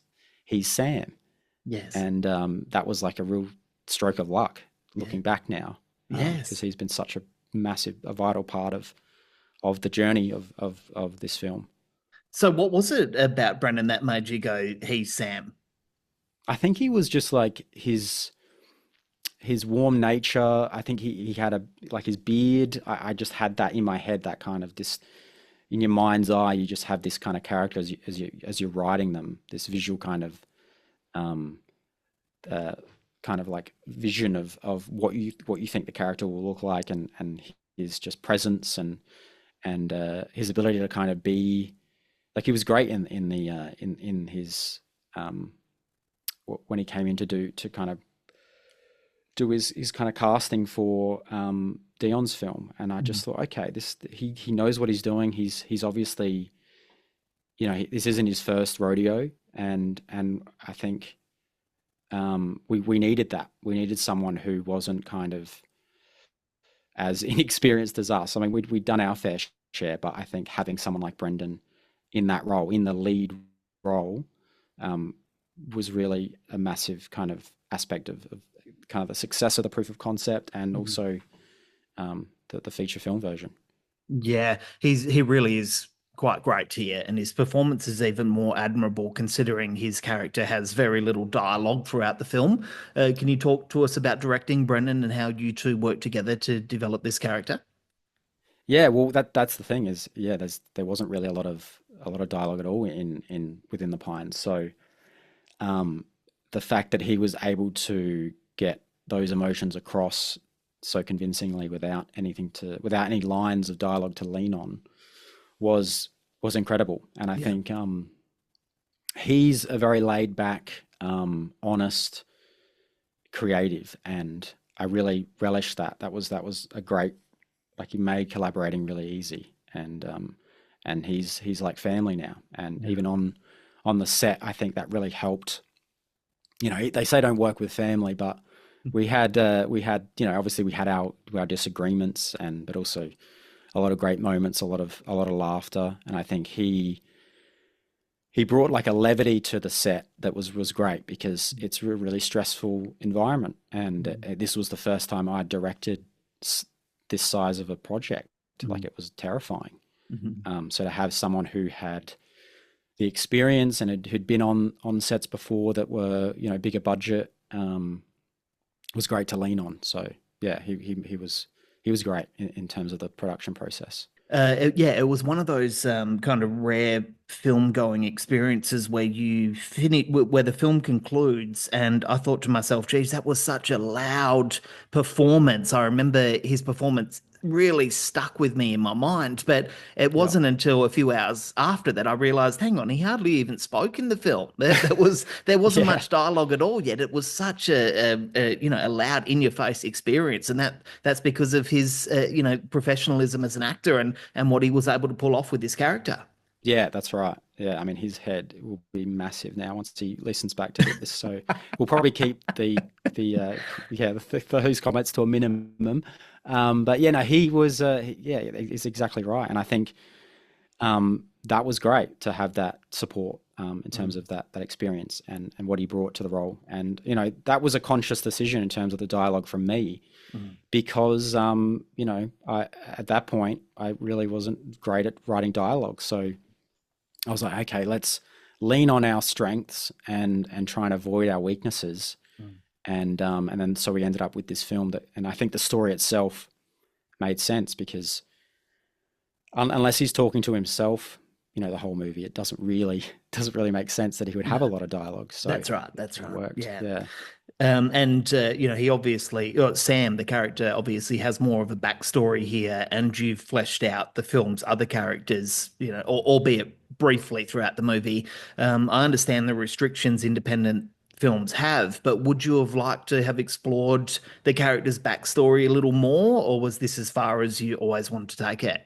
D: Sam.
C: Yes.
D: And that was like a real stroke of luck looking back now.
C: Yes.
D: Because he's been such a vital part of the journey of this film.
C: So what was it about Brendan that made you go, he's Sam?
D: I think he was just like his warm nature. I think he had his beard. I just had that in my head, that kind of this, in your mind's eye, you just have this kind of character as you're writing them, this visual kind of like vision of what you think the character will look like, and his just presence and his ability to kind of be like, he was great in his when he came in to kind of do his kind of casting for Dion's film, and I just thought, okay, he knows what he's doing. He's obviously, this isn't his first rodeo, and I think we needed that. We needed someone who wasn't kind of as inexperienced as us. I mean, we'd done our fair share, but I think having someone like Brendan in that role, in the lead role, was really a massive kind of aspect of kind of the success of the proof of concept, and also the feature film version.
C: Yeah, he really is quite great here, and his performance is even more admirable considering his character has very little dialogue throughout the film. Can you talk to us about directing, Brendan, and how you two worked together to develop this character?
D: Yeah, well, that's the thing is, there wasn't really a lot of dialogue at all in Within the Pines. So the fact that he was able to get those emotions across so convincingly without any lines of dialogue to lean on was incredible. And I think he's a very laid back, honest, creative, and I really relished that. That was a great, like, he made collaborating really easy, and he's like family now. And even on on the set, I think that really helped. You know, they say don't work with family, but we had you know, obviously we had our disagreements, but also a lot of great moments, a lot of laughter, and I think he brought like a levity to the set that was great, because it's a really stressful environment, and this was the first time I directed this size of a project. Like, it was terrifying. So to have someone who had the experience and who'd been on sets before that were, you know, bigger budget, was great to lean on. So yeah, he was great in terms of the production process.
C: It was one of those kind of rare film going experiences where where the film concludes, and I thought to myself, geez, that was such a loud performance. I remember his performance really stuck with me in my mind, but it wasn't until a few hours after that I realized, hang on, he hardly even spoke in the film. There wasn't much dialogue at all yet. It was such a you know, a loud, in your face experience, and that's because of his you know, professionalism as an actor and what he was able to pull off with this character.
D: Yeah, that's right. Yeah, I mean, his head will be massive now once he listens back to this. So we'll probably keep those comments to a minimum. But yeah, no, he was he's exactly right, and I think that was great to have that support in terms of that experience and what he brought to the role. And you know, that was a conscious decision in terms of the dialogue from me, because you know, at that point I really wasn't great at writing dialogue, so I was like, okay, let's lean on our strengths and try and avoid our weaknesses. And then so we ended up with this film and I think the story itself made sense, because unless he's talking to himself, you know, the whole movie, it doesn't really make sense that he would have a lot of dialogue. So
C: that's right.
D: It worked. Yeah.
C: You know, he obviously, Sam, the character, obviously has more of a backstory here, and you've fleshed out the film's other characters, you know, albeit briefly throughout the movie. I understand the restrictions independent films have, but would you have liked to have explored the character's backstory a little more, or was this as far as you always wanted to take it?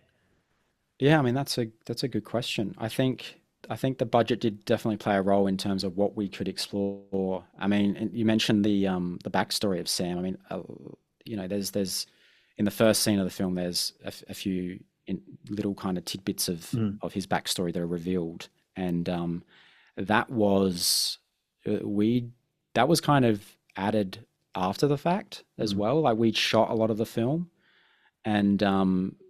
D: Yeah, I mean, that's a good question. I think the budget did definitely play a role in terms of what we could explore. I mean, you mentioned the backstory of Sam. I mean, you know, there's in the first scene of the film, there's a few little kind of tidbits of his backstory that are revealed, and that was kind of added after the fact as well. Like, we'd shot a lot of the film, and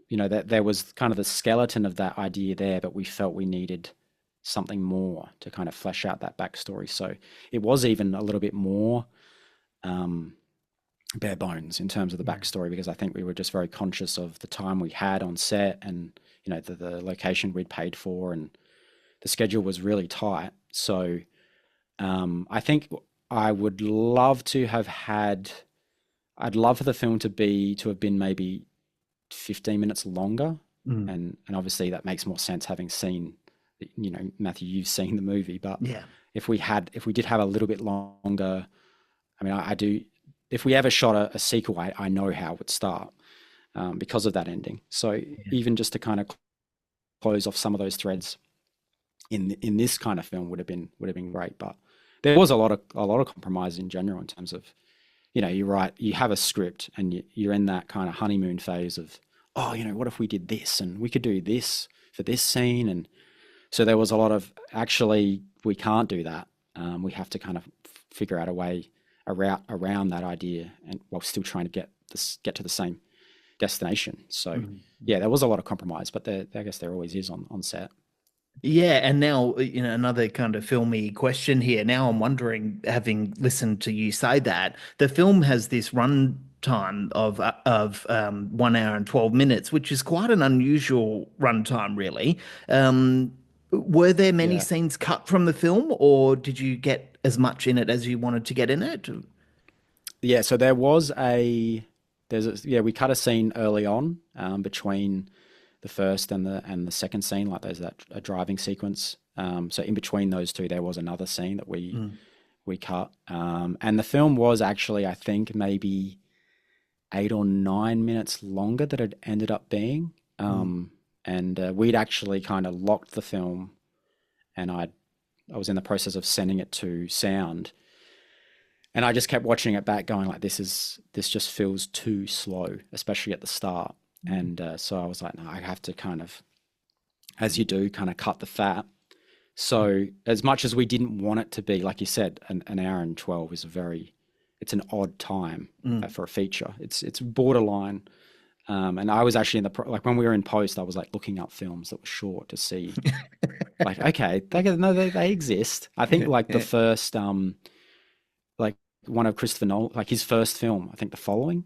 D: you know, that there was kind of the skeleton of that idea there, but we felt we needed something more to kind of flesh out that backstory. So it was even a little bit more bare bones in terms of the backstory, because I think we were just very conscious of the time we had on set, and you know, the location we'd paid for, and the schedule was really tight. So I think I would love to have I'd love for the film to have been maybe 15 minutes longer, and obviously that makes more sense having seen, you know, Matthew, you've seen the movie, but if we did have a little bit longer, I mean, I do. If we ever shot a sequel, I know how it would start, because of that ending. So even just to kind of close off some of those threads in this kind of film would have been great. But there was a lot of compromise in general in terms of, you know, you have a script and you're in that kind of honeymoon phase of, oh, you know, what if we did this and we could do this for this scene, and so there was a lot of, actually, we can't do that. We have to kind of figure out a route around that idea, and while still trying to get to the same destination. So yeah, there was a lot of compromise, but I guess there always is on set.
C: Yeah, and now, you know, another kind of filmy question here. Now I'm wondering, having listened to you say that, the film has this run time of 1 hour and 12 minutes, which is quite an unusual runtime, really. Were there many scenes cut from the film, or did you get as much in it as you wanted to get in it?
D: Yeah, so we cut a scene early on, between the first and the second scene, like there's a driving sequence. So in between those two, there was another scene that we cut. And the film was actually, I think, maybe 8 or 9 minutes longer than it ended up being. And we'd actually kind of locked the film, and I'd I was in the process of sending it to sound, and I just kept watching it back, going like, this just feels too slow, especially at the start. And so I was like, no, I have to kind of, as you do, kind of cut the fat. So as much as we didn't want it to be, like you said, an hour and 12 is it's an odd time for a feature. It's borderline. And I was actually like when we were in post, I was like looking up films that were short to see, like, okay, they exist. I think like the first, like one of Christopher Nolan, like his first film, I think The Following,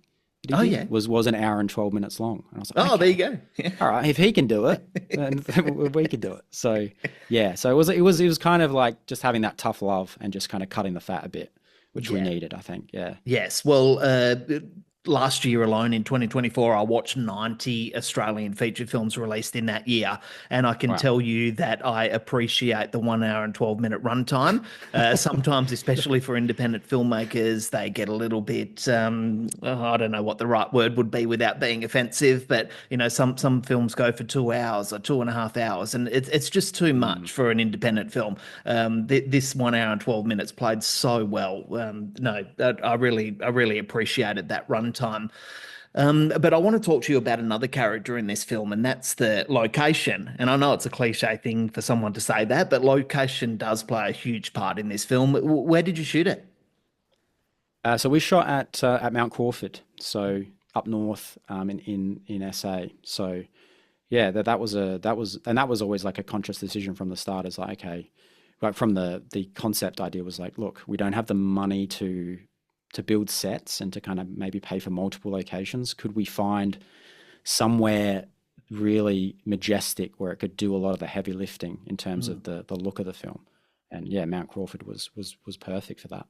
D: was an hour and 12 minutes long. And I was like,
C: there you go. Yeah.
D: All right, if he can do it, then we can do it. So yeah, so it was kind of like just having that tough love and just kind of cutting the fat a bit, which we needed, I think. Yeah.
C: Yes. Well, last year alone in 2024, I watched 90 Australian feature films released in that year. And I can tell you that I appreciate the 1 hour and 12-minute runtime. Sometimes, especially for independent filmmakers, they get a little bit, I don't know what the right word would be without being offensive, but, some films go for 2 hours or 2.5 hours, and it's just too much for an independent film. This 1 hour and 12 minutes played so well. I really appreciated that runtime. But I want to talk to you about another character in this film, and that's the location. And I know it's a cliche thing for someone to say that, but location does play a huge part in this film. Where did you shoot it?
D: So we shot at Mount Crawford, so up north in SA. So yeah, that was always like a conscious decision from the start. Is like, okay, like from the concept idea was like, look, we don't have the money to build sets and to kind of maybe pay for multiple locations. Could we find somewhere really majestic where it could do a lot of the heavy lifting in terms of the look of the film? And yeah, Mount Crawford was perfect for that.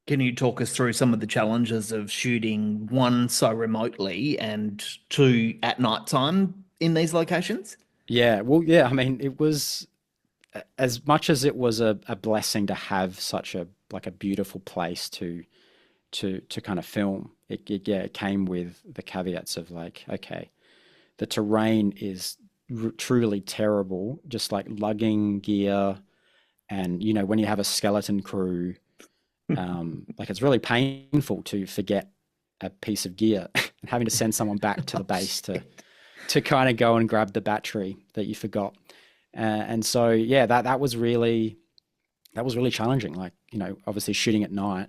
C: Can you talk us through some of the challenges of shooting, one, so remotely, and two, at nighttime in these locations?
D: Yeah, well, yeah, I mean, it was, as much as it was a blessing to have such a beautiful place to kind of film, it came with the caveats of like, okay, the terrain is truly terrible, just like lugging gear, and when you have a skeleton crew, like it's really painful to forget a piece of gear and having to send someone back to the base to kind of go and grab the battery that you forgot, and so yeah, that was really challenging. Like, obviously shooting at night,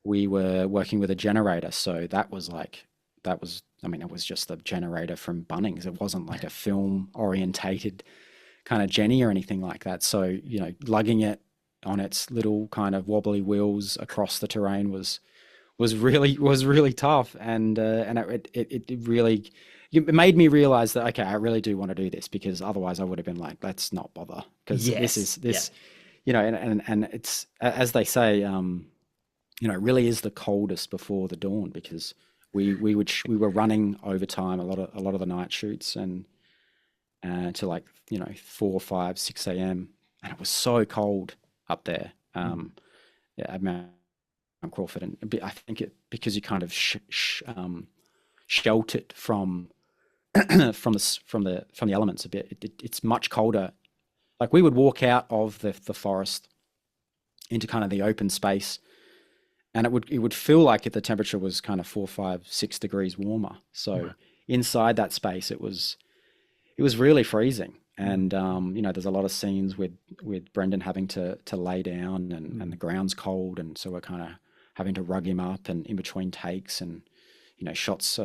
D: we were working with a generator. So it was just a generator from Bunnings. It wasn't like a film orientated kind of Jenny or anything like that. So, lugging it on its little kind of wobbly wheels across the terrain was really tough. And it made me realize that, okay, I really do want to do this, because otherwise I would have been like, let's not bother. Because and it's, as they say, it really is the coldest before the dawn, because we were running overtime a lot of the night shoots, and to like 4, 5, 6 a.m. and it was so cold up there. At Mount Crawford, and I think because you kind of sheltered from the elements a bit. It's much colder. Like we would walk out of the forest into kind of the open space, and it would feel like the temperature was kind of 4, 5, 6 degrees warmer. So inside that space, it was really freezing. And there's a lot of scenes with Brendan having to lay down, and the ground's cold, and so we're kind of having to rug him up, and in between takes, and shots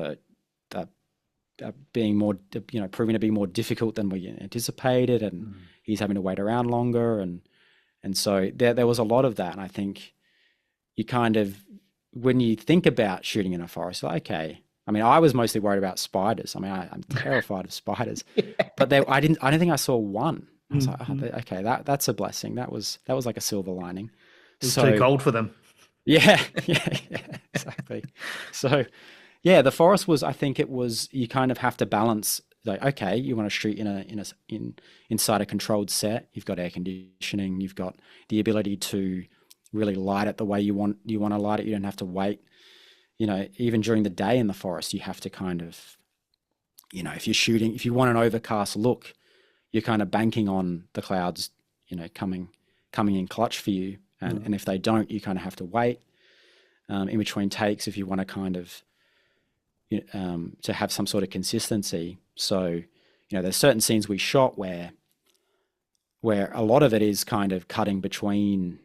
D: being more, proving to be more difficult than we anticipated, and he's having to wait around longer, and so there was a lot of that. And I think you kind of, when you think about shooting in a forest, like, okay, I mean, I was mostly worried about spiders. I mean, I'm terrified of spiders, but I didn't think I saw one. I was like, okay, that's a blessing. That was like a silver lining.
C: It's too cold for them.
D: Yeah, exactly. So, yeah, the forest was, I think it was, you kind of have to balance, like, okay, you want to shoot inside a controlled set. You've got air conditioning. You've got the ability to really light it the way you want to light it. You don't have to wait. Even during the day in the forest, you have to kind of, if you want an overcast look, you're kind of banking on the clouds, coming coming in clutch for you. And if they don't, you kind of have to wait in between takes if you want to kind of to have some sort of consistency. So, there's certain scenes we shot where a lot of it is kind of cutting between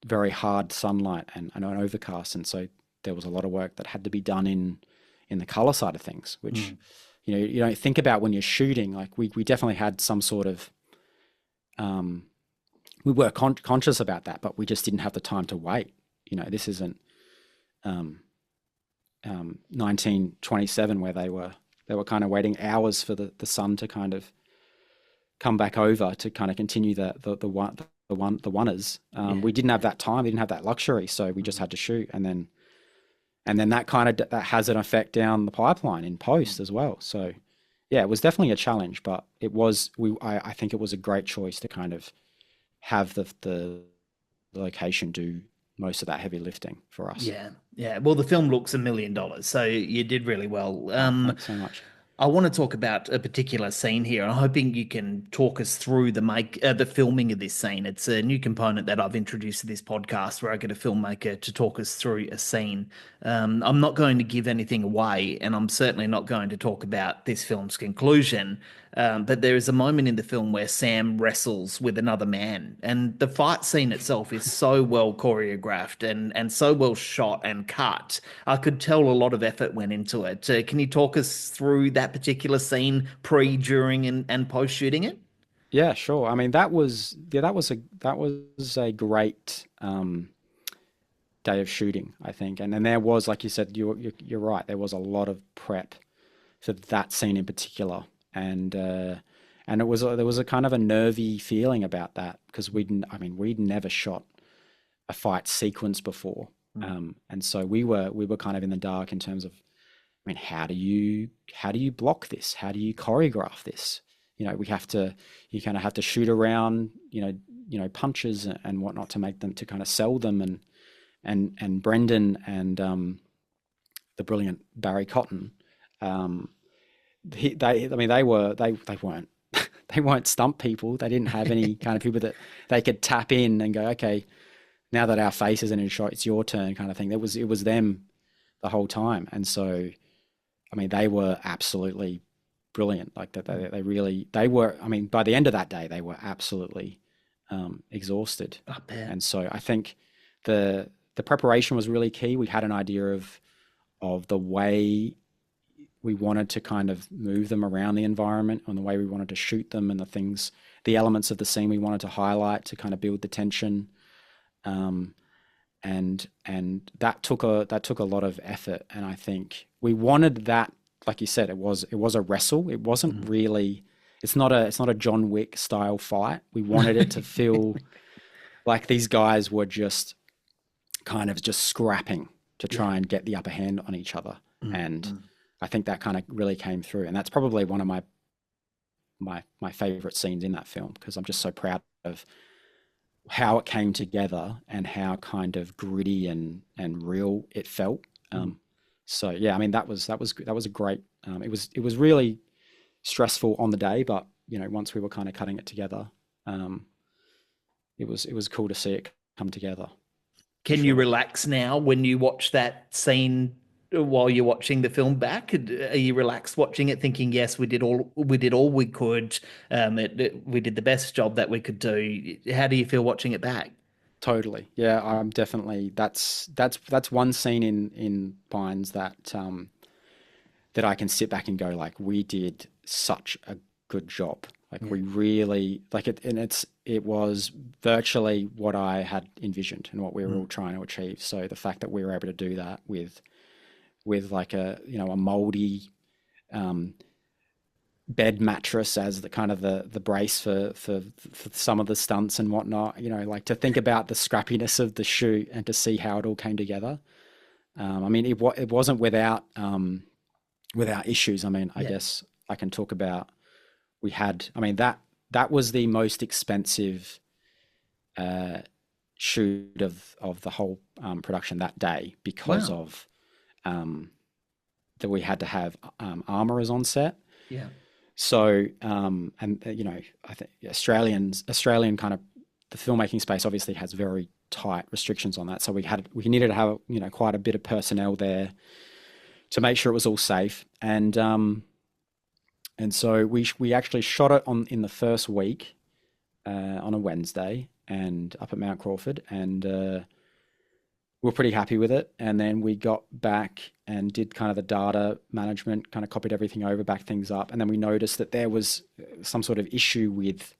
D: very hard sunlight and an overcast. And so there was a lot of work that had to be done in the color side of things, which, you don't think about when you're shooting. Like we definitely had some sort of, we were conscious about that, but we just didn't have the time to wait. This isn't 1927 where they were kind of waiting hours for the sun to kind of come back over to kind of continue the oneers. We didn't have that time. We didn't have that luxury, so we just had to shoot, and then that kind of that has an effect down the pipeline in post as well. So yeah, it was definitely a challenge, but I think it was a great choice to kind of have the location do most of that heavy lifting for us.
C: Yeah. Well, the film looks $1 million, so you did really well.
D: Thanks so much.
C: I want to talk about a particular scene here. I'm hoping you can talk us through the filming of this scene. It's a new component that I've introduced to this podcast where I get a filmmaker to talk us through a scene. I'm not going to give anything away, and I'm certainly not going to talk about this film's conclusion. But there is a moment in the film where Sam wrestles with another man, and the fight scene itself is so well choreographed and so well shot and cut. I could tell a lot of effort went into it. Can you talk us through that particular scene pre, during, and post shooting it?
D: Yeah, sure. I mean, that was a great day of shooting, I think. And then there was, like you said, you're right. There was a lot of prep for that scene in particular. And there was a kind of a nervy feeling about that because we'd never shot a fight sequence before, and so we were kind of in the dark in terms of, how do you block this? How do you choreograph this? You kind of have to shoot around, punches and whatnot to make them, to kind of sell them, and Brendan and the brilliant Barry Cotton. They weren't stump people. They didn't have any kind of people that they could tap in and go, okay, now that our face isn't in shot, it's your turn, kind of thing. It was them the whole time. And so, they were absolutely brilliant. Like that, they were. By the end of that day, they were absolutely exhausted. And so I think the preparation was really key. We had an idea of the way we wanted to kind of move them around the environment, and the way we wanted to shoot them, and the elements of the scene we wanted to highlight to kind of build the tension. And that took a lot of effort. And I think we wanted that, like you said, it was a wrestle. It wasn't really, it's not a John Wick style fight. We wanted it to feel like these guys were just kind of just scrapping to try and get the upper hand on each other. And I think that kind of really came through, and that's probably one of my favorite scenes in that film, because I'm just so proud of how it came together and how kind of gritty and real it felt. So yeah, that was a great. It was really stressful on the day, but once we were kind of cutting it together, it was cool to see it come together.
C: Can you relax now when you watch that scene? While you're watching the film back, are you relaxed watching it, thinking, yes, we did all we could, we did the best job that we could do? How do you feel watching it back?
D: Totally. Yeah, I'm definitely, that's one scene in Pines that I can sit back and go, like, we did such a good job. Like we really like it, and it was virtually what I had envisioned and what we were all trying to achieve. So the fact that we were able to do that with like a moldy bed mattress as the kind of the brace for some of the stunts and whatnot, like to think about the scrappiness of the shoot and to see how it all came together. It wasn't without issues. I guess I can talk about, we had, that was the most expensive shoot of the whole production that day, because of that we had to have armorers on set. Yeah. So I think Australian kind of the filmmaking space obviously has very tight restrictions on that. So we needed to have, you know, quite a bit of personnel there to make sure it was all safe. And so we actually shot it in the first week on a Wednesday and up at Mount Crawford, and we're pretty happy with it. And then we got back and did kind of the data management, kind of copied everything over, backed things up. And then we noticed that there was some sort of issue with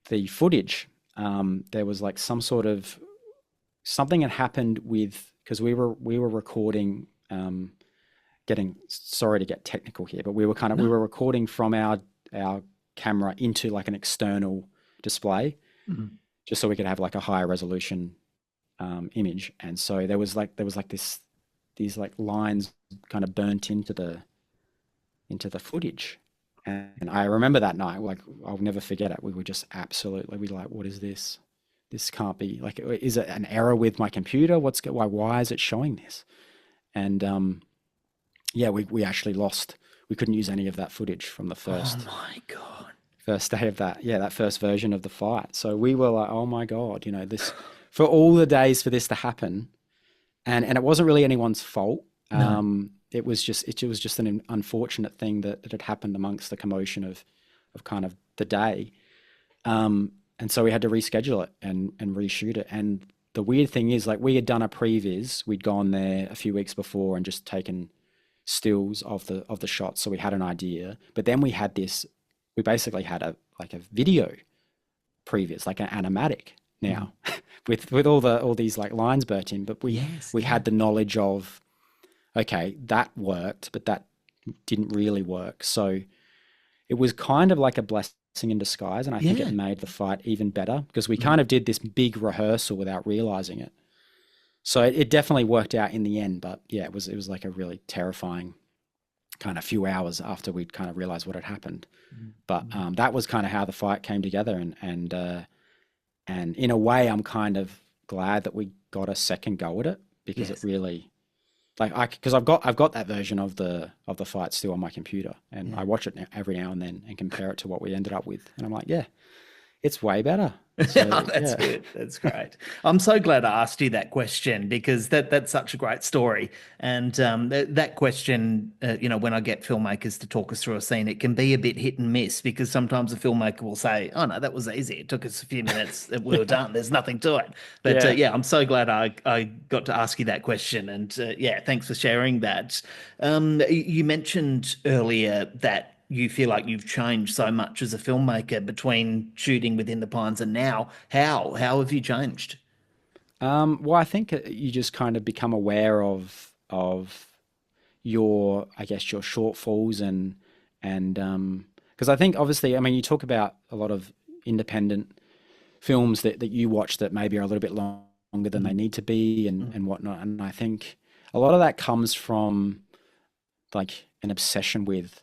D: the footage. There was like something had happened because we were recording, sorry to get technical here, but we were recording from our camera into like an external display, just so we could have like a higher resolution image. And so there was like these like lines kind of burnt into the footage. And I remember that night, like I'll never forget it. We were just absolutely, what is this? This can't be, like, is it an error with my computer? Why is it showing this? And we actually we couldn't use any of that footage from the first.
C: Oh my God.
D: First day of that first version of the fight. So we were like, oh my God, you know, this, for all the days for this to happen. And it wasn't really anyone's fault. No. It was just an unfortunate thing that had happened amongst the commotion of kind of the day. And so we had to reschedule it and reshoot it. And the weird thing is, like, we had done a previs, we'd gone there a few weeks before and just taken stills of the shots. So we had an idea, but then we basically had a video previs, like an animatic now with all these like lines burnt in, but we had the knowledge of, okay, that worked, but that didn't really work. So it was kind of like a blessing in disguise. And I think it made the fight even better because we kind of did this big rehearsal without realizing it. So it definitely worked out in the end, but yeah, it was like a really terrifying kind of few hours after we'd kind of realized what had happened. But that was kind of how the fight came together. And in a way, I'm kind of glad that we got a second go at it because it really, because I've got that version of the fight still on my computer, and I watch it every now and then and compare it to what we ended up with, and I'm like, yeah, it's way better. So,
C: that's good. That's great. I'm so glad I asked you that question because that's such a great story. And that question, when I get filmmakers to talk us through a scene, it can be a bit hit and miss because sometimes a filmmaker will say, "Oh no, that was easy. It took us a few minutes. We were done. There's nothing to it." But I'm so glad I got to ask you that question. And thanks for sharing that. You mentioned earlier that you feel like you've changed so much as a filmmaker between shooting Within the Pines and now. How have you changed?
D: Well, I think you just kind of become aware of your shortfalls and because I think obviously, I mean, you talk about a lot of independent films that you watch that maybe are a little bit longer than they need to be and whatnot. And I think a lot of that comes from like an obsession with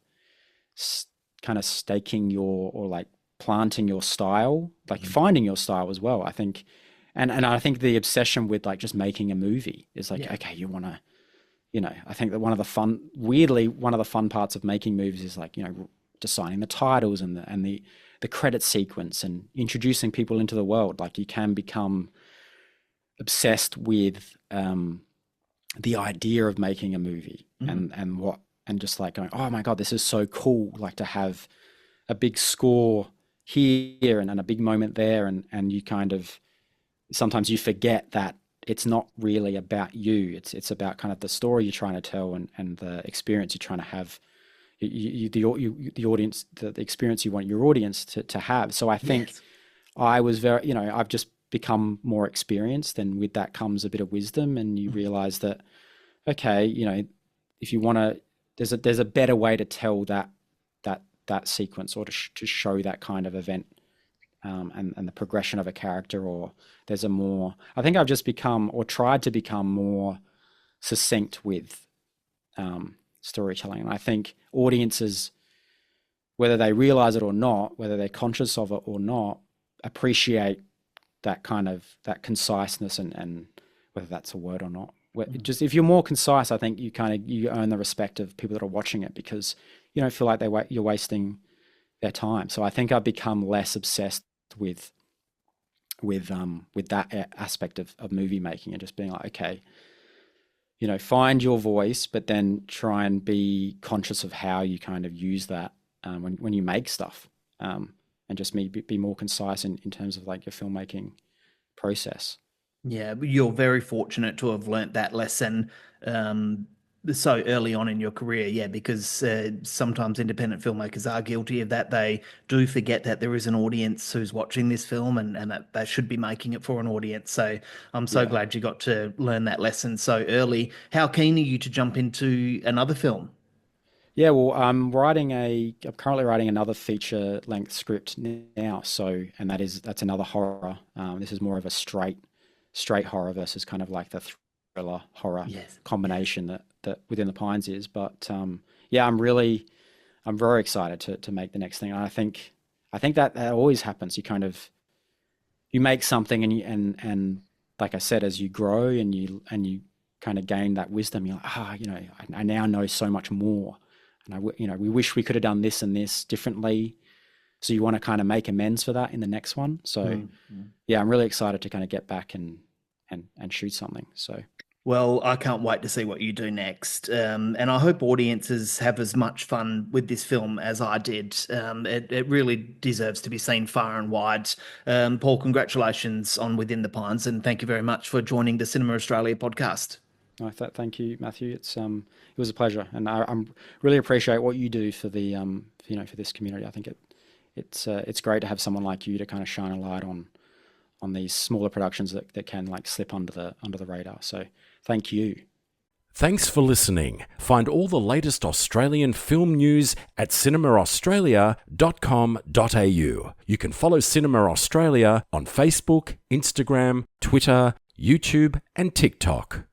D: kind of staking or like planting your style, like finding your style as well. I think, and I think the obsession with like just making a movie is like, okay, you want to, I think that one of the fun parts of making movies is like, deciding the titles and the credit sequence and introducing people into the world. Like you can become obsessed with the idea of making a movie and just like going, oh my God, this is so cool. Like to have a big score here and a big moment there. And you kind of, sometimes you forget that it's not really about you. It's about kind of the story you're trying to tell and the experience you're trying to have, the audience, the experience you want your audience to have. So I think I was very, I've just become more experienced, and with that comes a bit of wisdom, and you realize that, okay, if you want to, there's a better way to tell that sequence or to show that kind of event and the progression of a character, or I think I've just become or tried to become more succinct with storytelling. And I think audiences, whether they realize it or not, whether they're conscious of it or not, appreciate that kind of that conciseness and whether that's a word or not. Just if you're more concise, I think you earn the respect of people that are watching it because you don't feel like you're wasting their time. So I think I've become less obsessed with with that aspect of movie making, and just being like, okay, find your voice, but then try and be conscious of how you kind of use that when you make stuff, and just be more concise in terms of like your filmmaking process.
C: Yeah, but you're very fortunate to have learnt that lesson so early on in your career. Yeah, because sometimes independent filmmakers are guilty of that. They do forget that there is an audience who's watching this film, and that they should be making it for an audience. So I'm so glad you got to learn that lesson so early. How keen are you to jump into another film?
D: Yeah, well, I'm currently writing another feature-length script now. So, and that's another horror. This is more of a straight horror versus kind of like the thriller horror combination that Within the Pines is. But yeah, I'm very excited to make the next thing. And I think that always happens. You make something, and like I said, as you grow and you kind of gain that wisdom, you're like, I now know so much more. And we wish we could have done this and this differently. So you want to kind of make amends for that in the next one. So yeah, I'm really excited to kind of get back and shoot something. So,
C: well, I can't wait to see what you do next. And I hope audiences have as much fun with this film as I did. It really deserves to be seen far and wide. Paul, congratulations on Within the Pines, and thank you very much for joining the Cinema Australia podcast.
D: Thank you, Matthew. It was a pleasure, and I really appreciate what you do for the for this community. I think it's great to have someone like you to kind of shine a light on these smaller productions that can like slip under the radar. So thank you.
A: Thanks for listening. Find all the latest Australian film news at cinemaaustralia.com.au. You can follow Cinema Australia on Facebook, Instagram, Twitter, YouTube, and TikTok.